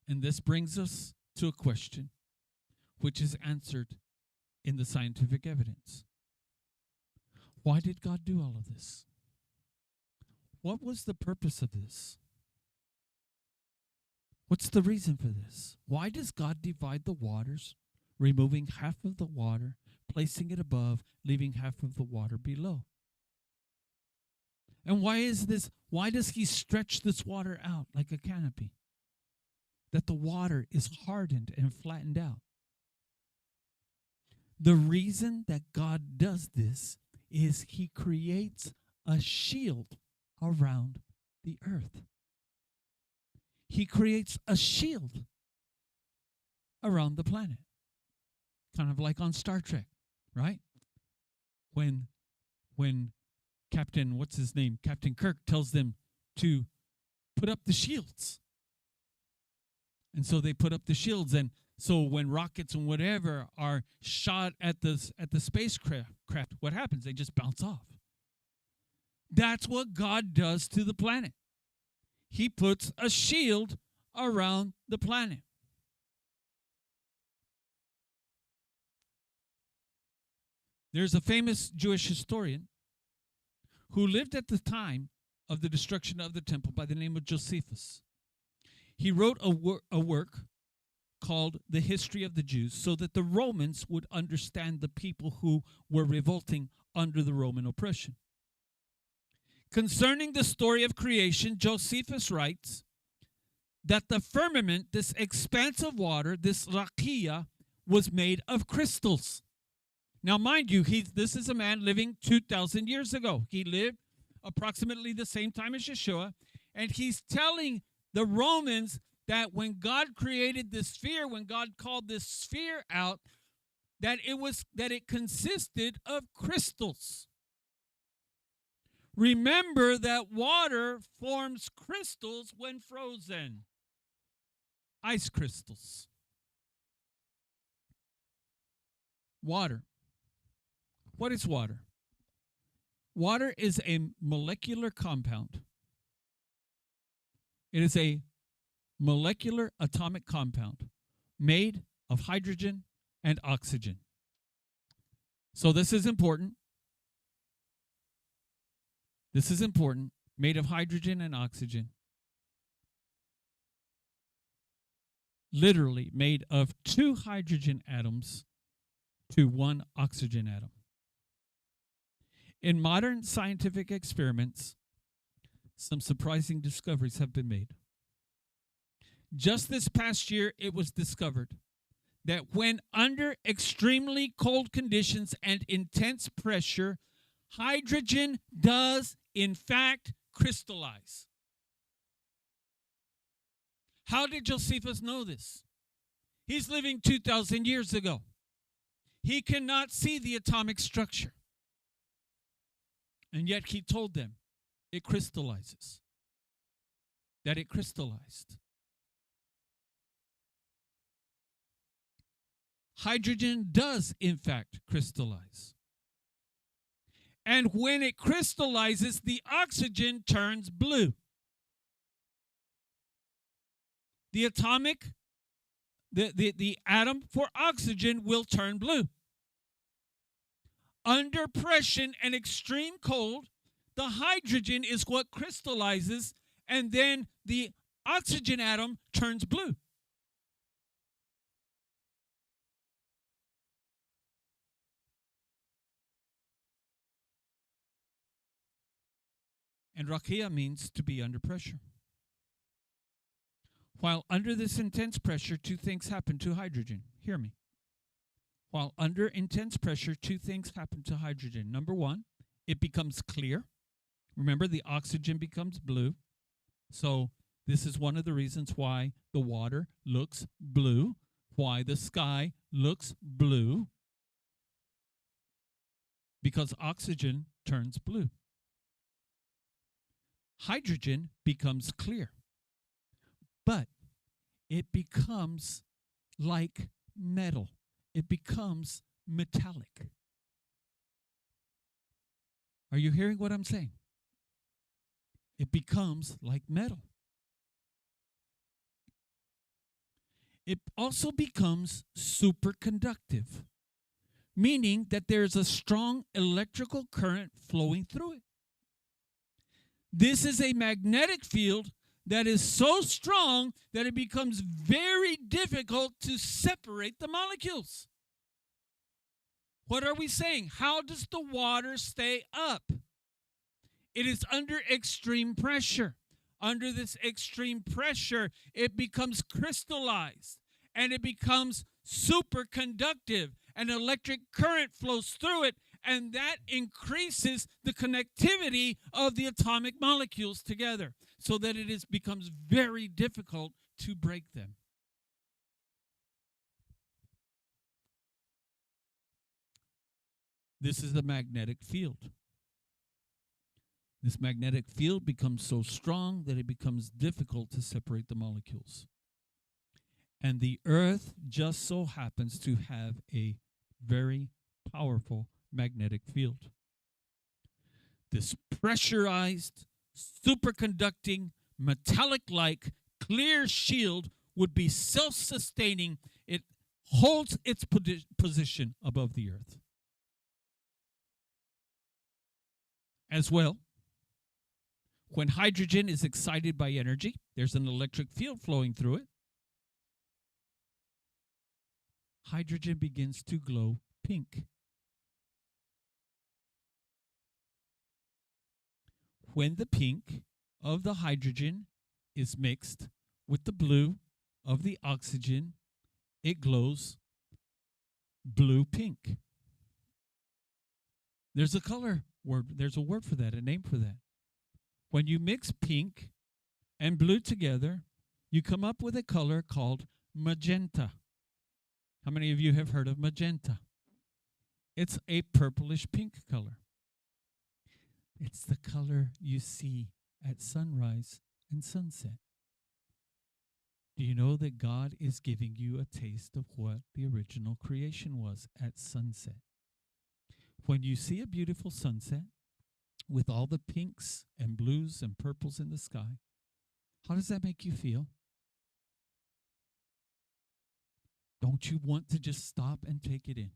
And this brings us to a question which is answered in the scientific evidence. Why did God do all of this? What was the purpose of this? What's the reason for this? Why does God divide the waters, removing half of the water, placing it above, leaving half of the water below? And why is this? Why does he stretch this water out like a canopy? That the water is hardened and flattened out. The reason that God does this is he creates a shield around the earth. He creates a shield around the planet. Kind of like on Star Trek, right? When Captain, what's his name? Captain Kirk tells them to put up the shields. And so they put up the shields, and so when rockets and whatever are shot at the spacecraft, what happens? They just bounce off. That's what God does to the planet. He puts a shield around the planet. There's a famous Jewish historian who lived at the time of the destruction of the temple by the name of Josephus. He wrote a work called The History of the Jews so that the Romans would understand the people who were revolting under the Roman oppression. Concerning the story of creation, Josephus writes that the firmament, this expanse of water, this rakia, was made of crystals. Now, mind you, this is a man living 2,000 years ago. He lived approximately the same time as Yeshua, and he's telling the Romans that when God created this sphere, when God called this sphere out, that it consisted of crystals. Remember that water forms crystals when frozen. Ice crystals. Water. What is water? Water is a molecular compound. It is a molecular atomic compound made of hydrogen and oxygen. So this is important. This is important. Made of hydrogen and oxygen. Literally made of 2 hydrogen atoms to 1 oxygen atom. In modern scientific experiments, some surprising discoveries have been made. Just this past year, it was discovered that when under extremely cold conditions and intense pressure, hydrogen does, in fact, crystallize. How did Josephus know this? He's living 2,000 years ago. He cannot see the atomic structure. And yet he told them it crystallizes, that it crystallized. Hydrogen does, in fact, crystallize. And when it crystallizes, the oxygen turns blue. The atom for oxygen will turn blue. Under pressure and extreme cold, the hydrogen is what crystallizes, and then the oxygen atom turns blue. And rakia means to be under pressure. While under this intense pressure, two things happen to hydrogen. Hear me. While under intense pressure, two things happen to hydrogen. Number one, it becomes clear. Remember, the oxygen becomes blue. So this is one of the reasons why the water looks blue, why the sky looks blue, because oxygen turns blue. Hydrogen becomes clear, but it becomes like metal. It becomes metallic. Are you hearing what I'm saying? It becomes like metal. It also becomes superconductive, meaning that there's a strong electrical current flowing through it. This is a magnetic field that is so strong that it becomes very difficult to separate the molecules. What are we saying? How does the water stay up? It is under extreme pressure. Under this extreme pressure, it becomes crystallized and it becomes superconductive. An electric current flows through it, and that increases the connectivity of the atomic molecules together so that it becomes very difficult to break them. This is the magnetic field. This magnetic field becomes so strong that it becomes difficult to separate the molecules. And the Earth just so happens to have a very powerful magnetic field. This pressurized, superconducting, metallic-like, clear shield would be self-sustaining. It holds its position above the Earth. As well, when hydrogen is excited by energy, there's an electric field flowing through it. Hydrogen begins to glow pink. When the pink of the hydrogen is mixed with the blue of the oxygen, it glows blue-pink. There's a color word, there's a word for that, a name for that. When you mix pink and blue together, you come up with a color called magenta. How many of you have heard of magenta? It's a purplish pink color. It's the color you see at sunrise and sunset. Do you know that God is giving you a taste of what the original creation was at sunset? When you see a beautiful sunset with all the pinks and blues and purples in the sky, how does that make you feel? Don't you want to just stop and take it in?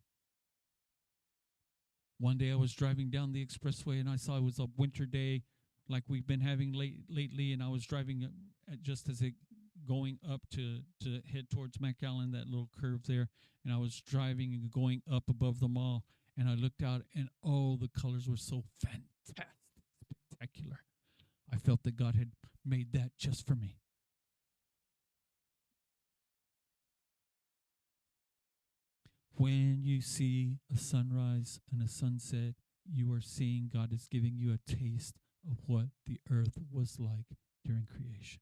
One day I was driving down the expressway and I saw it was a winter day like we've been having lately, and I was driving just as it going up to head towards McAllen, that little curve there, and I was driving and going up above the mall, and I looked out and oh, the colors were so fantastic, spectacular. I felt that God had made that just for me. When you see a sunrise and a sunset, you are seeing God is giving you a taste of what the earth was like during creation.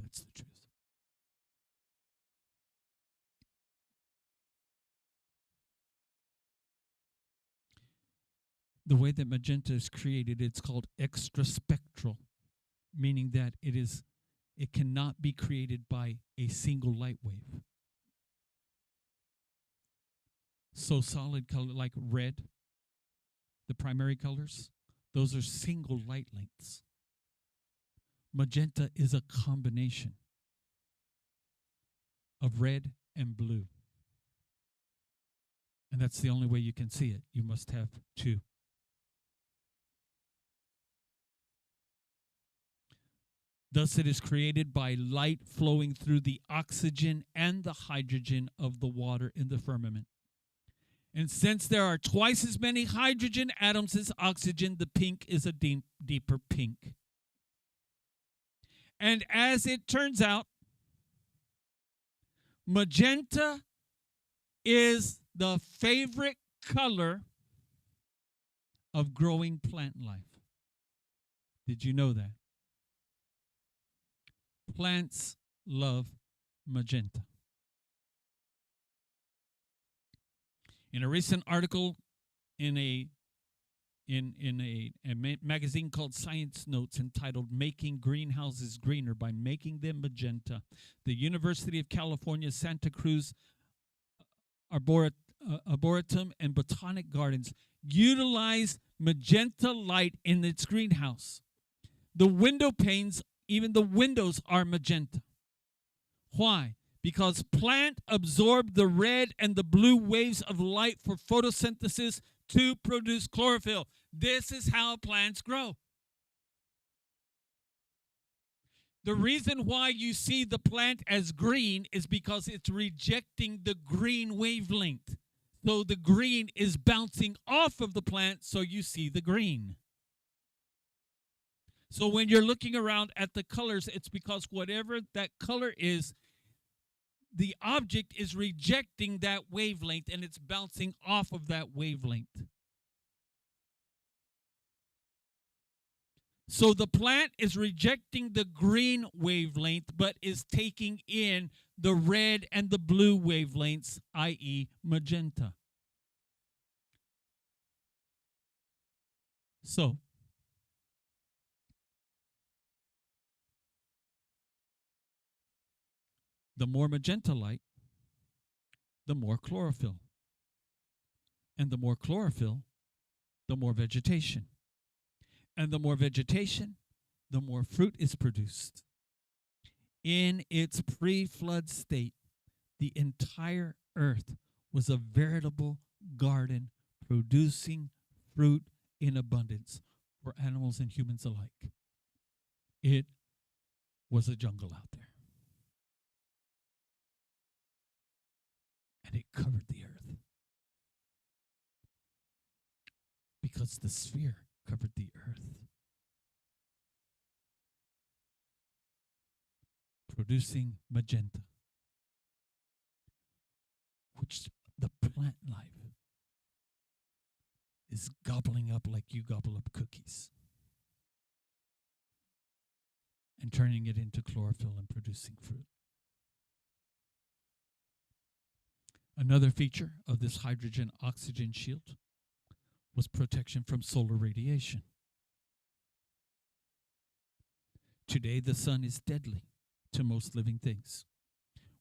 That's the truth. the way that magenta is created, it's called extraspectral, meaning that it cannot be created by a single light wave. So solid color like red, the primary colors, those are single light lengths. Magenta is a combination of red and blue. And that's the only way you can see it. You must have two. Thus it is created by light flowing through the oxygen and the hydrogen of the water in the firmament. And since there are twice as many hydrogen atoms as oxygen, the pink is a deeper pink. And as it turns out, magenta is the favorite color of growing plant life. Did you know that? Plants love magenta. In a recent article in a magazine called Science Notes entitled Making Greenhouses Greener by Making Them Magenta, the University of California, Santa Cruz Arboretum and Botanic Gardens utilize magenta light in its greenhouse. The window panes, even the windows, are magenta. Why? Because plants absorb the red and the blue waves of light for photosynthesis to produce chlorophyll. This is how plants grow. The reason why you see the plant as green is because it's rejecting the green wavelength. So the green is bouncing off of the plant, so you see the green. So when you're looking around at the colors, it's because whatever that color is, the object is rejecting that wavelength and it's bouncing off of that wavelength. So the plant is rejecting the green wavelength but is taking in the red and the blue wavelengths, i.e. magenta. So the more magenta light, the more chlorophyll. And the more chlorophyll, the more vegetation. And the more vegetation, the more fruit is produced. In its pre-flood state, the entire earth was a veritable garden producing fruit in abundance for animals and humans alike. It was a jungle out there. And it covered the earth. Because the sphere covered the earth, producing magenta, which the plant life is gobbling up like you gobble up cookies and turning it into chlorophyll and producing fruit. Another feature of this hydrogen-oxygen shield was protection from solar radiation. Today, the sun is deadly to most living things.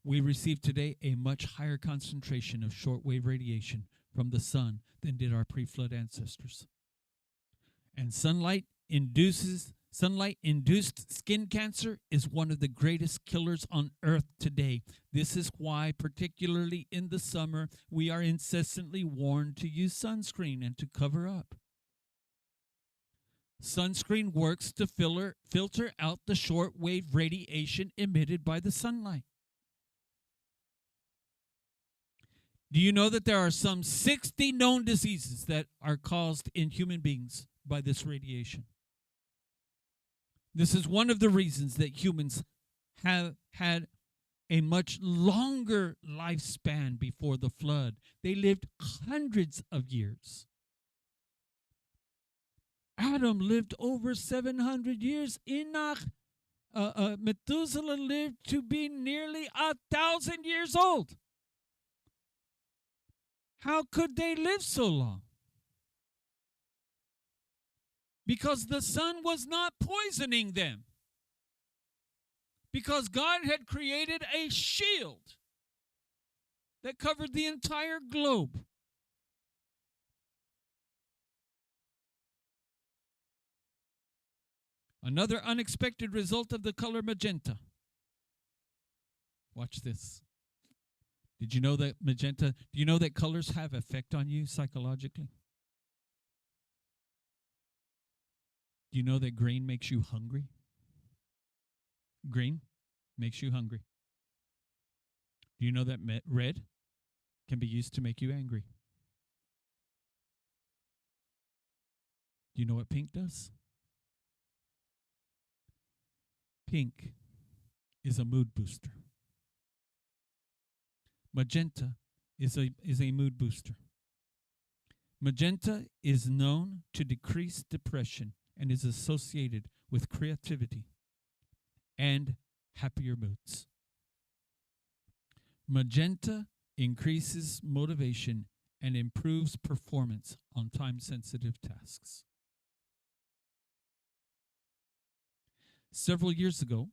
We receive today a much higher concentration of shortwave radiation from the sun than did our pre-flood ancestors. And sunlight-induced skin cancer is one of the greatest killers on earth today. This is why, particularly in the summer, we are incessantly warned to use sunscreen and to cover up. Sunscreen works to filter out the shortwave radiation emitted by the sunlight. Do you know that there are some 60 known diseases that are caused in human beings by this radiation? This is one of the reasons that humans have had a much longer lifespan before the flood. They lived hundreds of years. Adam lived over 700 years. Methuselah lived to be nearly 1,000 years old. How could they live so long? because the sun was not poisoning them. Because God had created a shield that covered the entire globe. Another unexpected result of the color magenta. Watch this. Did you know that magenta, do you know that colors have effect on you psychologically? Do you know that green makes you hungry? Green makes you hungry. Do you know that red can be used to make you angry? Do you know what pink does? Pink is a mood booster. Magenta is a mood booster. Magenta is known to decrease depression and is associated with creativity and happier moods. Magenta increases motivation and improves performance on time-sensitive tasks. Several years ago,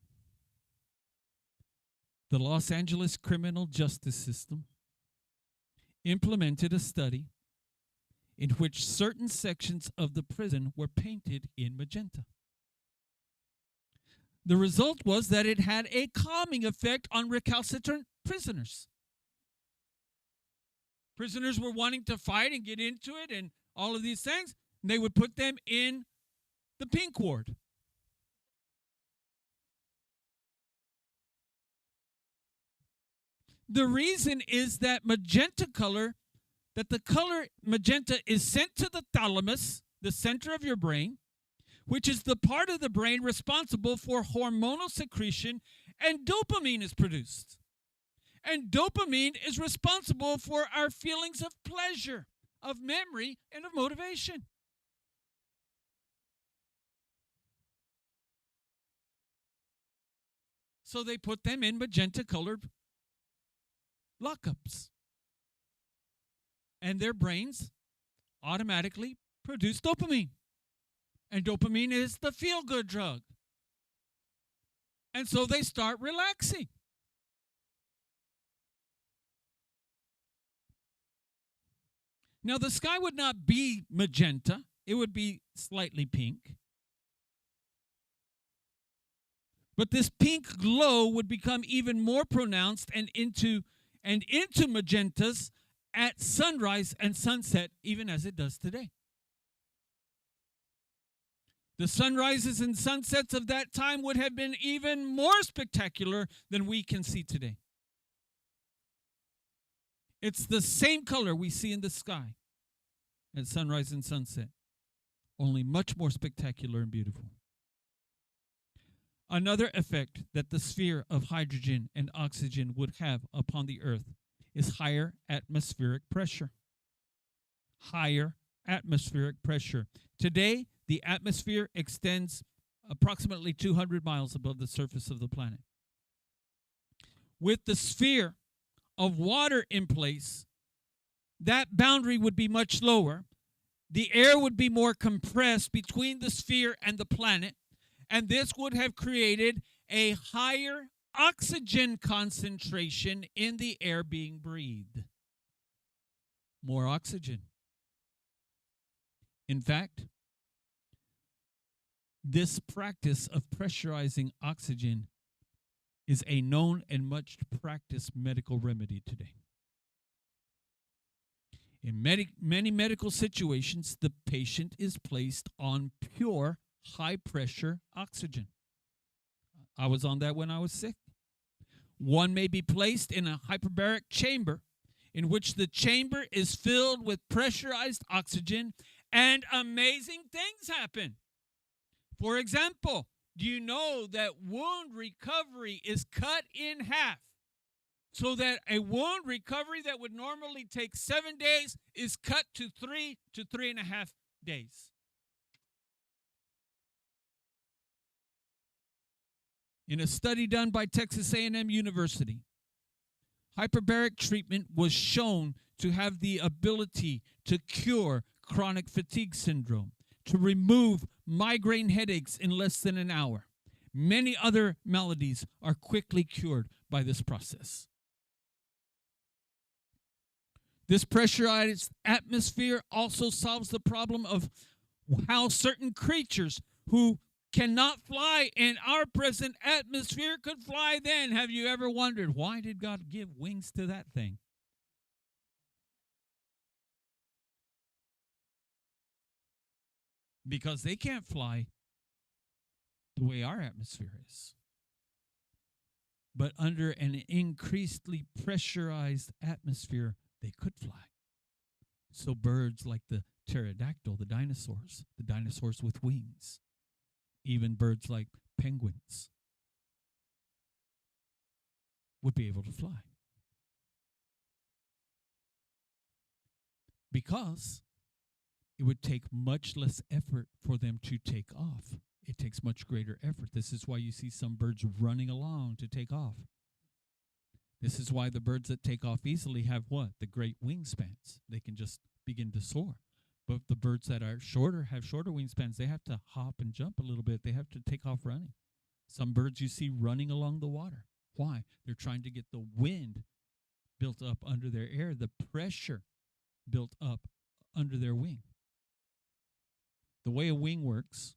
the Los Angeles criminal justice system implemented a study in which certain sections of the prison were painted in magenta. The result was that it had a calming effect on recalcitrant prisoners. Prisoners were wanting to fight and get into it and all of these things, and they would put them in the pink ward. The reason is that the color magenta is sent to the thalamus, the center of your brain, which is the part of the brain responsible for hormonal secretion, and dopamine is produced. And dopamine is responsible for our feelings of pleasure, of memory, and of motivation. So they put them in magenta-colored lockups. And their brains automatically produce dopamine. And dopamine is the feel-good drug. And so they start relaxing. Now, the sky would not be magenta. It would be slightly pink. But this pink glow would become even more pronounced and into magentas at sunrise and sunset, even as it does today. The sunrises and sunsets of that time would have been even more spectacular than we can see today. It's the same color we see in the sky at sunrise and sunset, only much more spectacular and beautiful. Another effect that the sphere of hydrogen and oxygen would have upon the earth is higher atmospheric pressure. Higher atmospheric pressure. Today, the atmosphere extends approximately 200 miles above the surface of the planet. With the sphere of water in place, that boundary would be much lower. The air would be more compressed between the sphere and the planet, and this would have created a higher oxygen concentration in the air being breathed. More oxygen. In fact, this practice of pressurizing oxygen is a known and much practiced medical remedy today. In many medical situations, the patient is placed on pure high-pressure oxygen. I was on that when I was sick. One may be placed in a hyperbaric chamber in which the chamber is filled with pressurized oxygen, and amazing things happen. For example, do you know that wound recovery is cut in half so that a wound recovery that would normally take 7 days is cut to 3 to 3.5 days? In a study done by Texas A&M University, hyperbaric treatment was shown to have the ability to cure chronic fatigue syndrome, to remove migraine headaches in less than an hour. Many other maladies are quickly cured by this process. This pressurized atmosphere also solves the problem of how certain creatures who cannot fly in our present atmosphere could fly then. Have you ever wondered, why did God give wings to that thing? Because they can't fly the way our atmosphere is. But under an increasingly pressurized atmosphere, they could fly. So birds like the pterodactyl, the dinosaurs with wings, even birds like penguins, would be able to fly. Because it would take much less effort for them to take off. It takes much greater effort. This is why you see some birds running along to take off. This is why the birds that take off easily have what? The great wingspans. They can just begin to soar. But the birds that are shorter have shorter wingspans. They have to hop and jump a little bit. They have to take off running. Some birds you see running along the water. Why? They're trying to get the wind built up under their air, the pressure built up under their wing. The way a wing works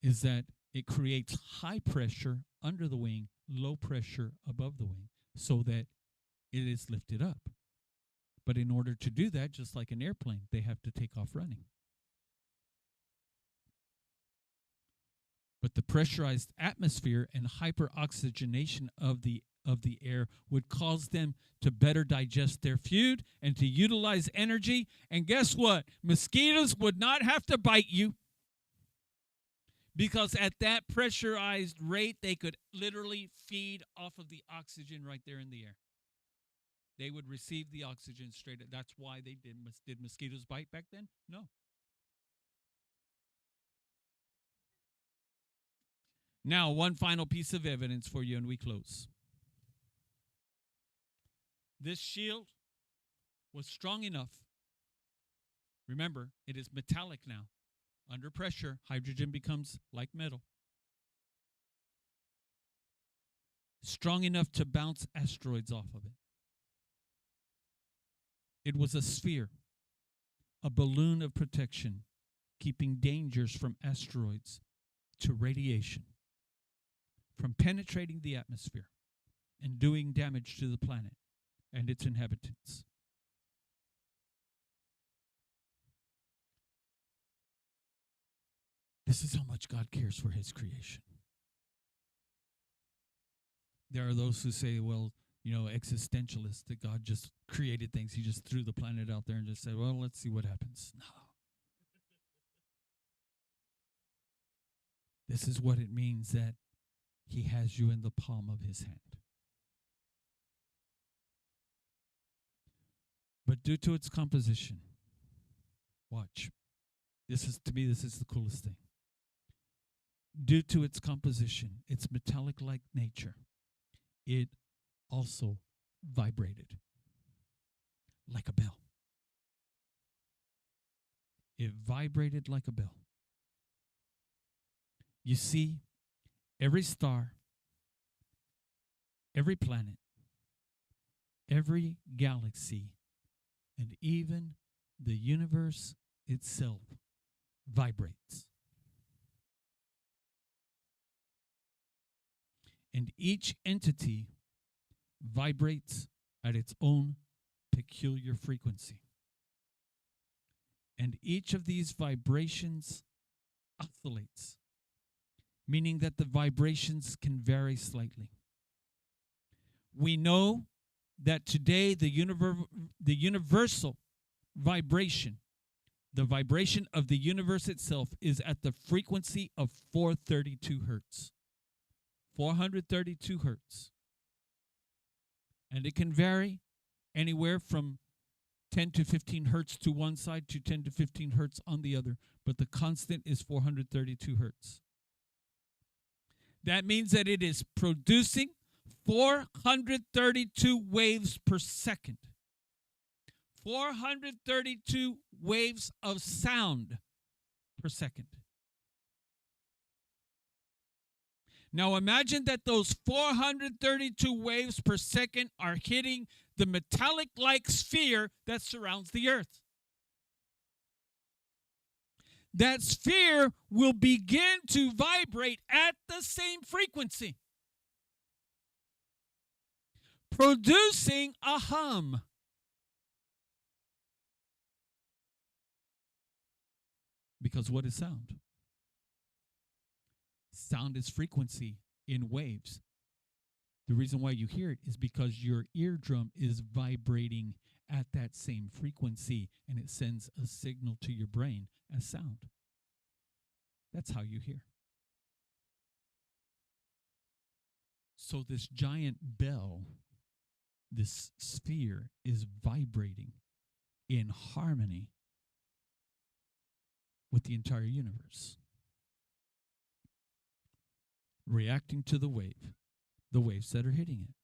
is that it creates high pressure under the wing, low pressure above the wing, so that it is lifted up. But in order to do that, just like an airplane, they have to take off running. But the pressurized atmosphere and hyperoxygenation of the air would cause them to better digest their food and to utilize energy. And guess what? Mosquitoes would not have to bite you, because at that pressurized rate, they could literally feed off of the oxygen right there in the air. They would receive the oxygen straight up. That's why they did mosquitoes bite back then? No. Now, one final piece of evidence for you, and we close. This shield was strong enough. Remember, it is metallic now. Under pressure, hydrogen becomes like metal. Strong enough to bounce asteroids off of it. It was a sphere, a balloon of protection, keeping dangers from asteroids to radiation, from penetrating the atmosphere and doing damage to the planet and its inhabitants. This is how much God cares for his creation. There are those who say, well, existentialists, that God just created things. He just threw the planet out there and just said, well, let's see what happens. No. This is what it means that he has you in the palm of his hand. But due to its composition, watch. This is the coolest thing. Due to its composition, its metallic-like nature, it also vibrated like a bell. It vibrated like a bell. You see, every star, every planet, every galaxy, and even the universe itself vibrates. And each entity vibrates at its own peculiar frequency. And each of these vibrations oscillates, meaning that the vibrations can vary slightly. We know that today the universal vibration, the vibration of the universe itself, is at the frequency of 432 hertz. 432 hertz. And it can vary anywhere from 10 to 15 hertz to one side to 10 to 15 hertz on the other, but the constant is 432 hertz. That means that it is producing 432 waves per second. 432 waves of sound per second. Now imagine that those 432 waves per second are hitting the metallic-like sphere that surrounds the Earth. That sphere will begin to vibrate at the same frequency, producing a hum. Because what is sound? Sound is frequency in waves. The reason why you hear it is because your eardrum is vibrating at that same frequency, and it sends a signal to your brain as sound. That's how you hear. So this giant bell, this sphere, is vibrating in harmony with the entire universe, reacting to the waves that are hitting it,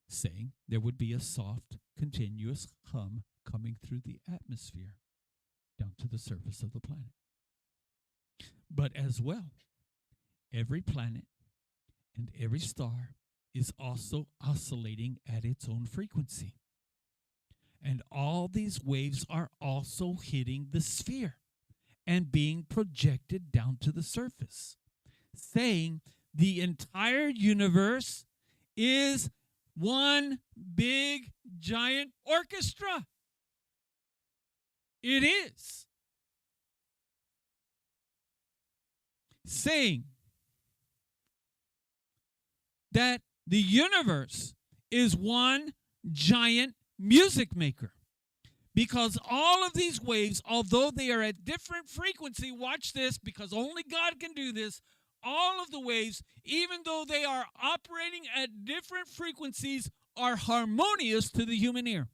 saying there would be a soft, continuous hum coming through the atmosphere down to the surface of the planet. But as well, every planet and every star is also oscillating at its own frequency. And all these waves are also hitting the sphere and being projected down to the surface, saying the entire universe is one big, giant orchestra. It is. Saying that the universe is one giant music maker. Because all of these waves, although they are at different frequency, watch this, because only God can do this, all of the waves, even though they are operating at different frequencies, are harmonious to the human ear.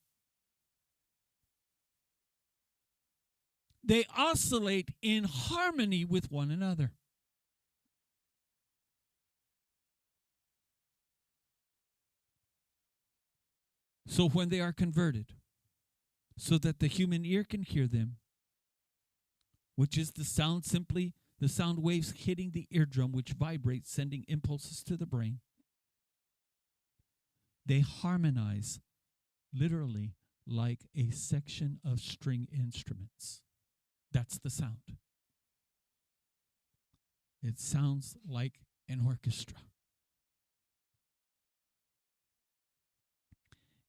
They oscillate in harmony with one another. So when they are converted, so that the human ear can hear them, which is the sound, simply the sound waves hitting the eardrum, which vibrates, sending impulses to the brain, they harmonize literally like a section of string instruments. That's the sound. It sounds like an orchestra.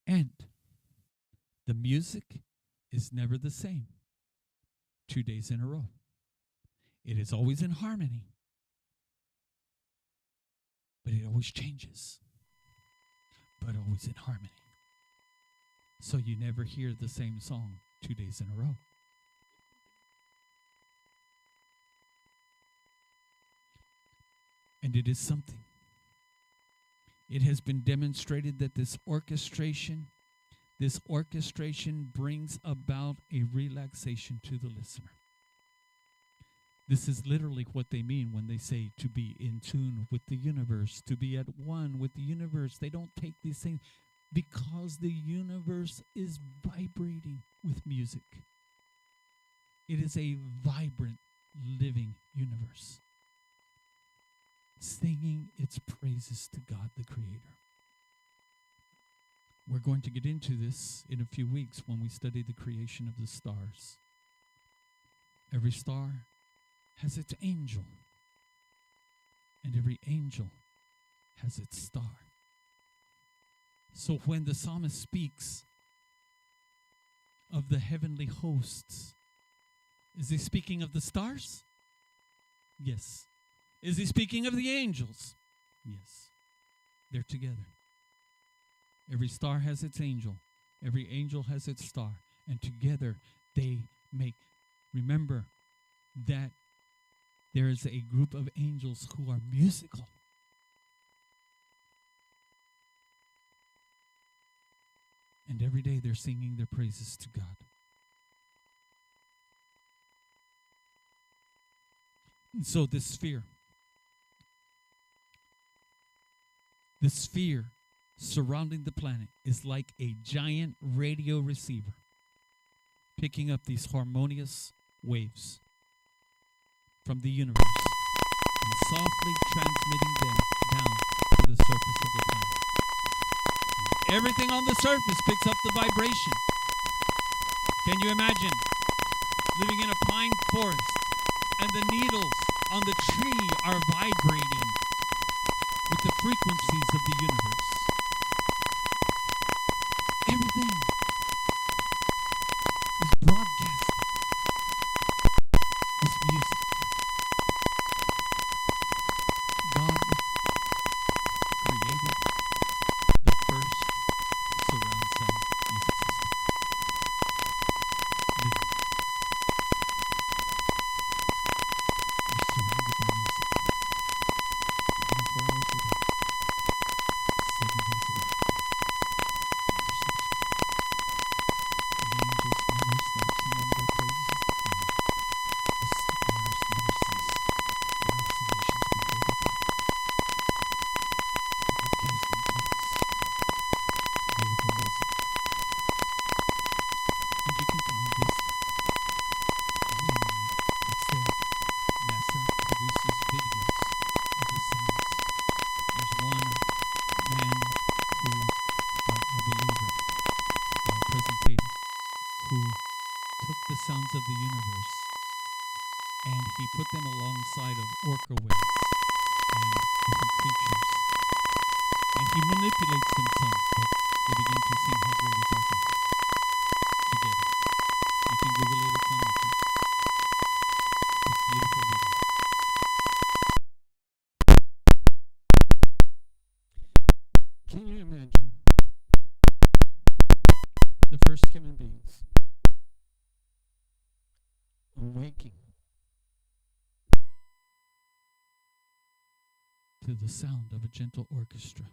And the music is never the same 2 days in a row. It is always in harmony, but it always changes, but always in harmony. So you never hear the same song 2 days in a row. And it is something. It has been demonstrated that this orchestration brings about a relaxation to the listener. This is literally what they mean when they say to be in tune with the universe, to be at one with the universe. They don't take these things because the universe is vibrating with music. It is a vibrant, living universe, singing its praises to God the Creator. We're going to get into this in a few weeks when we study the creation of the stars. Every star has its angel, and every angel has its star. So when the psalmist speaks of the heavenly hosts, is he speaking of the stars? Yes. Is he speaking of the angels? Yes. They're together. Every star has its angel. Every angel has its star. And together they make. Remember that there is a group of angels who are musical. And every day they're singing their praises to God. And so this sphere surrounding the planet is like a giant radio receiver, picking up these harmonious waves from the universe and softly transmitting them down to the surface of the planet. And everything on the surface picks up the vibration. Can you imagine living in a pine forest and the needles on the tree are vibrating with the frequencies of the universe? Everything is broadcasting this music. God created the first surround sound music system. Literally. We're surrounded by music 24 hours a day, 7 days a week. The angels never stop singing their praises to God. The stars never cease their oscillations before the God. Broadcasting to us beautiful music. And you can find this on the internet. It's there. NASA produces videos of the sounds. There's one man who, a believer, a presentator, who took the sounds of the universe and he put them alongside of orca whales and different creatures. And he manipulates them some, but they begin to sing How Great Is Our God together. You can Google it, it's on YouTube. It's a beautiful video. Can you imagine the first human beings awaking to the sound of a gentle orchestra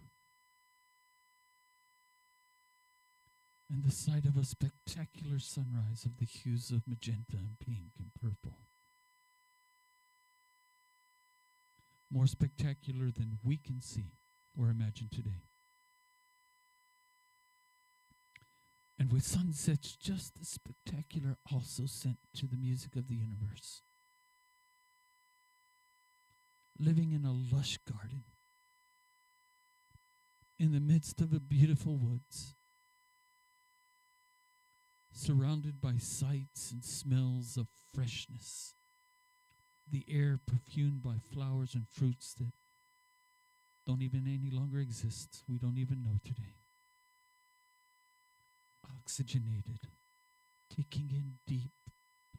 and the sight of a spectacular sunrise of the hues of magenta and pink and purple? More spectacular than we can see or imagine today. And with sunsets just as spectacular, also sent to the music of the universe. Living in a lush garden, in the midst of a beautiful woods, surrounded by sights and smells of freshness, the air perfumed by flowers and fruits that don't even any longer exist, we don't even know today. Oxygenated, taking in deep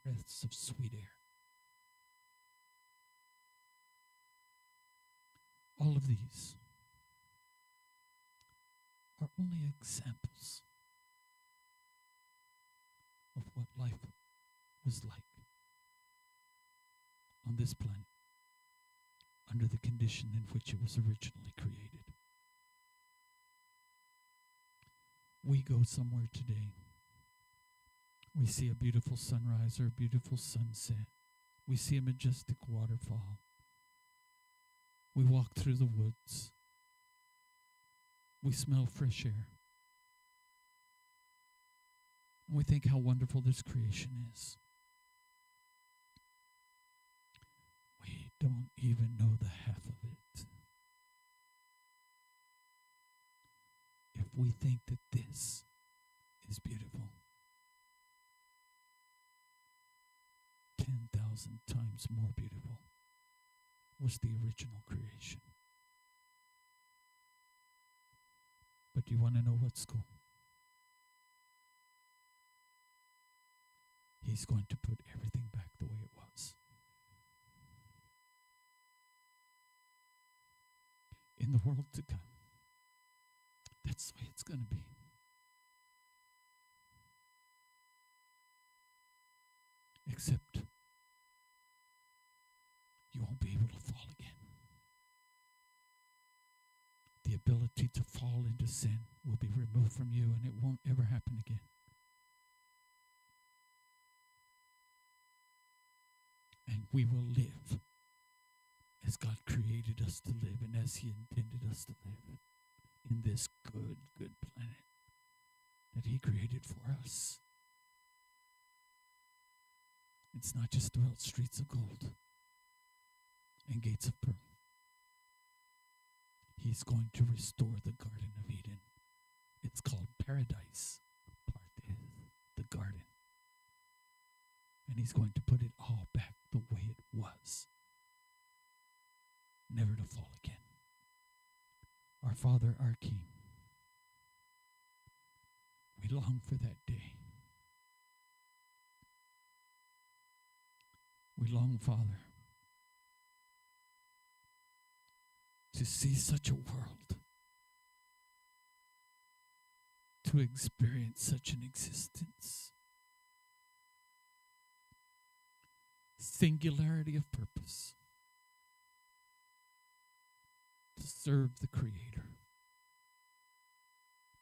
breaths of sweet air. All of these are only examples of what life was like on this planet under the condition in which it was originally created. We go somewhere today. We see a beautiful sunrise or a beautiful sunset. We see a majestic waterfall. We walk through the woods. We smell fresh air. And we think how wonderful this creation is. We don't even know the half of it. If we think that this is beautiful, 10,000 times more beautiful was the original creation. But do you want to know what's cool? He's going to put everything back the way it was. In the world to come. That's the way it's going to be. Except you won't be able to fall again. The ability to fall into sin will be removed from you, and it won't ever happen again. And we will live as God created us to live and as He intended us to live in this good planet that He created for us. It's not just about streets of gold. and gates of pearl. He's going to restore the Garden of Eden. It's called paradise. Part is the garden. And he's going to put it all back the way it was, never to fall again. Our Father, our King, we long for that day. We long, Father, to see such a world, to experience such an existence. Singularity of purpose, to serve the Creator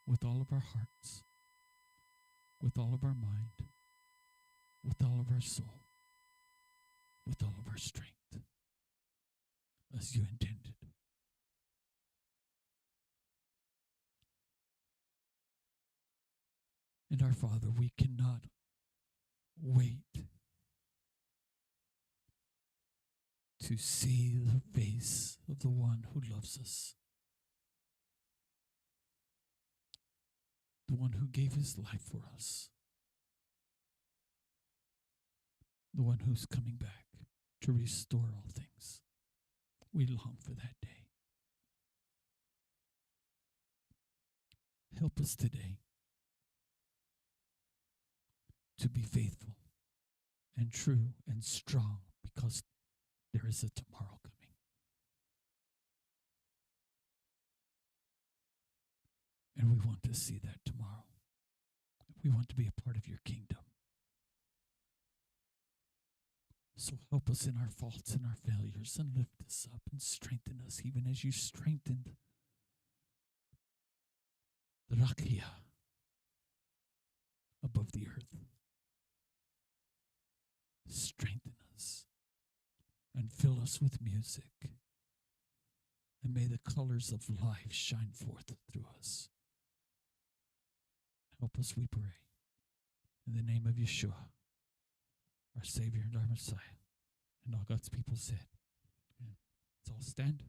with all of our hearts, with all of our mind, with all of our soul, with all of our strength, as you intended. And our Father, we cannot wait to see the face of the one who loves us, the one who gave his life for us, the one who's coming back to restore all things. We long for that day. Help us today to be faithful and true and strong, because there is a tomorrow coming. And we want to see that tomorrow. We want to be a part of your kingdom. So help us in our faults and our failures, and lift us up and strengthen us, even as you strengthened the rakia above the earth. Strengthen us and fill us with music. And may the colors of life shine forth through us. Help us, we pray. In the name of Yeshua, our Savior and our Messiah. And all God's people said, let's all stand.